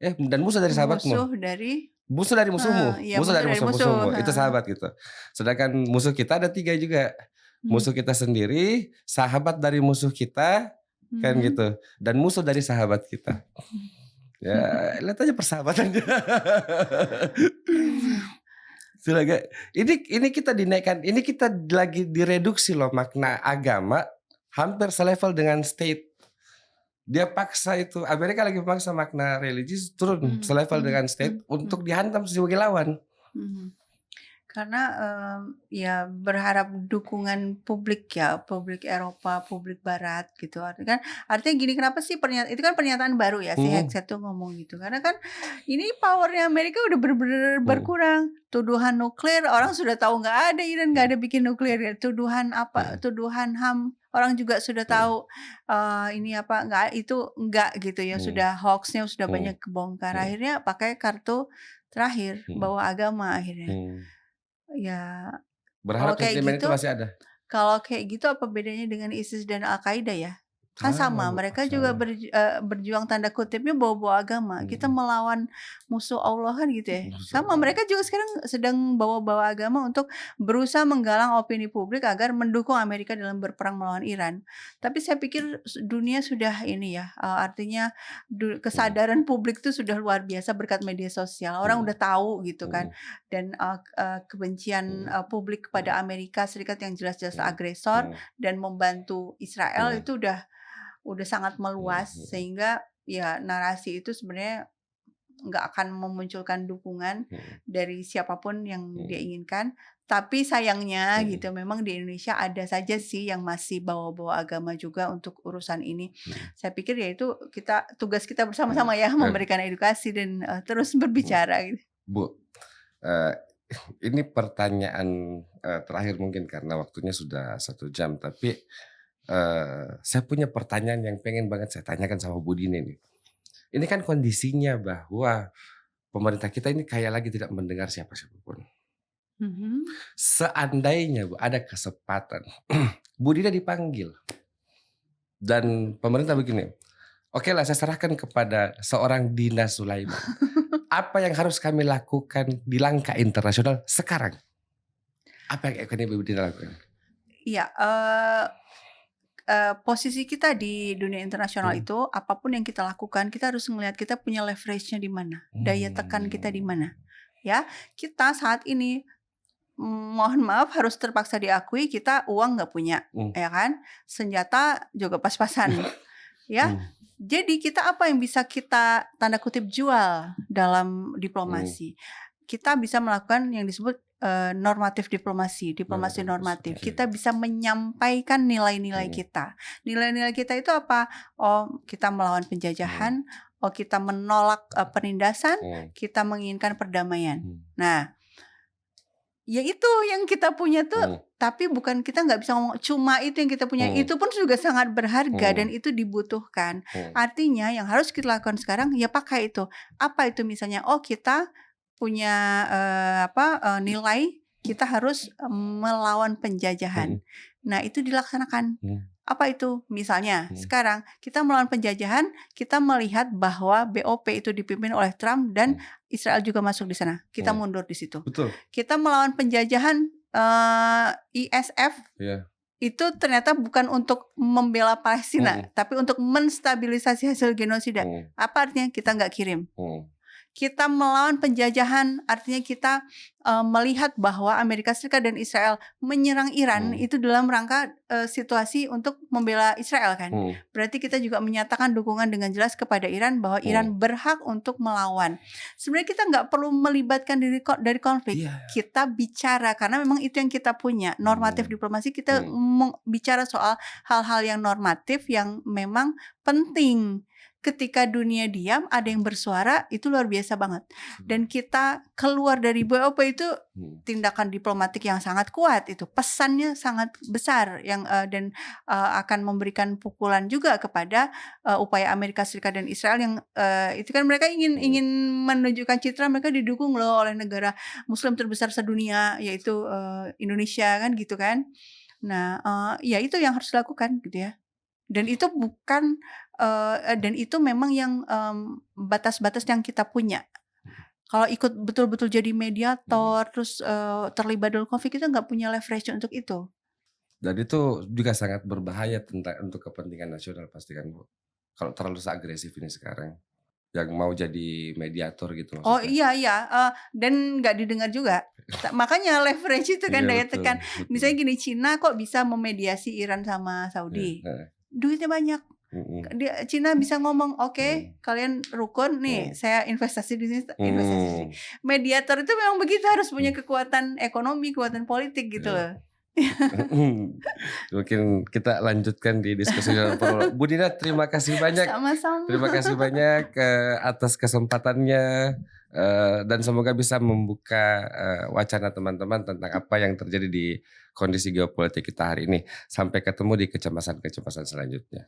dan musuh dari sahabatmu. Musuh dari musuhmu. Musuh dari musuhmu. Itu sahabat gitu. Sedangkan musuh kita ada 3 juga. Musuh kita sendiri, sahabat dari musuh kita, kan gitu. Dan musuh dari sahabat kita. Ya, lihat aja persahabatannya. Ini kita dinaikkan, ini kita lagi direduksi loh makna agama hampir selevel dengan state. Dia paksa itu, Amerika lagi paksa makna religius turun selevel dengan state untuk dihantam sebagai lawan. Karena ya berharap dukungan publik ya, publik Eropa, publik Barat gitu. Artinya gini, kenapa sih itu kan pernyataan baru ya si Hegseth tuh ngomong gitu. Karena kan ini powernya Amerika udah bener-bener berkurang. Tuduhan nuklir orang sudah tahu nggak ada, Iran nggak ada bikin nuklir ya. Tuduhan HAM orang juga sudah tahu ini apa enggak gitu ya, sudah hoaxnya sudah banyak kebongkar. Akhirnya pakai kartu terakhir bawa agama akhirnya. Ya berharap sentimen itu masih ada. Kalau kayak gitu apa bedanya dengan ISIS dan Al-Qaeda ya? Kan sama, mereka juga sama. berjuang tanda kutipnya bawa-bawa agama. Kita melawan musuh Allah kan gitu ya. Sama, mereka juga sekarang sedang bawa-bawa agama untuk berusaha menggalang opini publik agar mendukung Amerika dalam berperang melawan Iran. Tapi saya pikir dunia sudah ini ya, artinya kesadaran publik itu sudah luar biasa berkat media sosial. Orang udah tahu gitu kan. Dan kebencian publik kepada Amerika Serikat yang jelas-jelas agresor dan membantu Israel itu udah sangat meluas, sehingga ya narasi itu sebenarnya nggak akan memunculkan dukungan dari siapapun yang dia inginkan. Tapi sayangnya gitu, memang di Indonesia ada saja sih yang masih bawa-bawa agama juga untuk urusan ini. Saya pikir ya itu tugas kita bersama-sama ya, memberikan edukasi dan terus berbicara gitu. Bu, ini pertanyaan terakhir mungkin karena waktunya sudah 1 jam, tapi saya punya pertanyaan yang pengen banget saya tanyakan sama Bu Dini nih. Ini kan kondisinya bahwa pemerintah kita ini kayak lagi tidak mendengar siapa-siapapun. Seandainya Bu ada kesempatan, Bu Dina dipanggil dan pemerintah begini, oke lah saya serahkan kepada seorang Dina Sulaiman. Apa yang harus kami lakukan di langkah internasional sekarang? Apa yang akan Ibu Dina lakukan? Iya, posisi kita di dunia internasional itu apapun yang kita lakukan kita harus melihat kita punya leverage-nya di mana, daya tekan kita di mana. Ya, kita saat ini mohon maaf harus terpaksa diakui kita uang nggak punya, ya kan? Senjata juga pas-pasan, ya. Jadi kita apa yang bisa kita tanda kutip jual dalam diplomasi? Kita bisa melakukan yang disebut normatif diplomasi normatif. Kita bisa menyampaikan nilai-nilai kita. Nilai-nilai kita itu apa? Oh, kita melawan penjajahan, oh kita menolak penindasan, kita menginginkan perdamaian. Nah, ya itu yang kita punya tuh, tapi bukan kita nggak bisa ngomong cuma itu yang kita punya. Itu pun juga sangat berharga dan itu dibutuhkan. Artinya yang harus kita lakukan sekarang ya pakai itu. Apa itu misalnya? Oh kita punya nilai kita harus melawan penjajahan. Nah itu dilaksanakan. Apa itu? Misalnya sekarang kita melawan penjajahan, kita melihat bahwa BOP itu dipimpin oleh Trump dan Israel juga masuk di sana. Kita mundur di situ. Betul. Kita melawan penjajahan ISF. Itu ternyata bukan untuk membela Palestina, tapi untuk menstabilisasi hasil genosida. Apa artinya? Kita nggak kirim. Kita melawan penjajahan, artinya kita melihat bahwa Amerika Serikat dan Israel menyerang Iran itu dalam rangka situasi untuk membela Israel kan. Berarti kita juga menyatakan dukungan dengan jelas kepada Iran bahwa Iran berhak untuk melawan. Sebenarnya kita nggak perlu melibatkan diri dari konflik. Kita bicara karena memang itu yang kita punya. Normatif diplomasi kita bicara soal hal-hal yang normatif yang memang penting. Ketika dunia diam, ada yang bersuara, itu luar biasa banget. Dan kita keluar dari BOP itu tindakan diplomatik yang sangat kuat, itu pesannya sangat besar yang dan akan memberikan pukulan juga kepada upaya Amerika Serikat dan Israel yang itu kan mereka ingin menunjukkan citra mereka didukung loh oleh negara Muslim terbesar sedunia, yaitu Indonesia kan gitu kan. Nah, ya itu yang harus dilakukan gitu ya. Dan itu bukan dan itu memang yang batas-batas yang kita punya. Kalau ikut betul-betul jadi mediator terus terlibat dalam konflik, kita nggak punya leverage untuk itu. Dan itu juga sangat berbahaya untuk kepentingan nasional pasti kan Bu. Kalau terlalu agresif ini sekarang, yang mau jadi mediator gitu maksudnya. Oh iya, dan nggak didengar juga. Makanya leverage itu kan daya tekan. Misalnya gini, Cina kok bisa memediasi Iran sama Saudi? Duitnya banyak. Cina bisa ngomong, oke, kalian rukun nih, saya investasi di sini, investasi di sini. Mediator itu memang begitu, harus punya kekuatan ekonomi, kekuatan politik gitu loh. Mungkin kita lanjutkan di diskusi dalam prolog. Bu Dina, terima kasih banyak. Sama-sama. Terima kasih banyak atas kesempatannya dan semoga bisa membuka wacana teman-teman tentang apa yang terjadi di kondisi geopolitik kita hari ini. Sampai ketemu di kecemasan-kecemasan selanjutnya.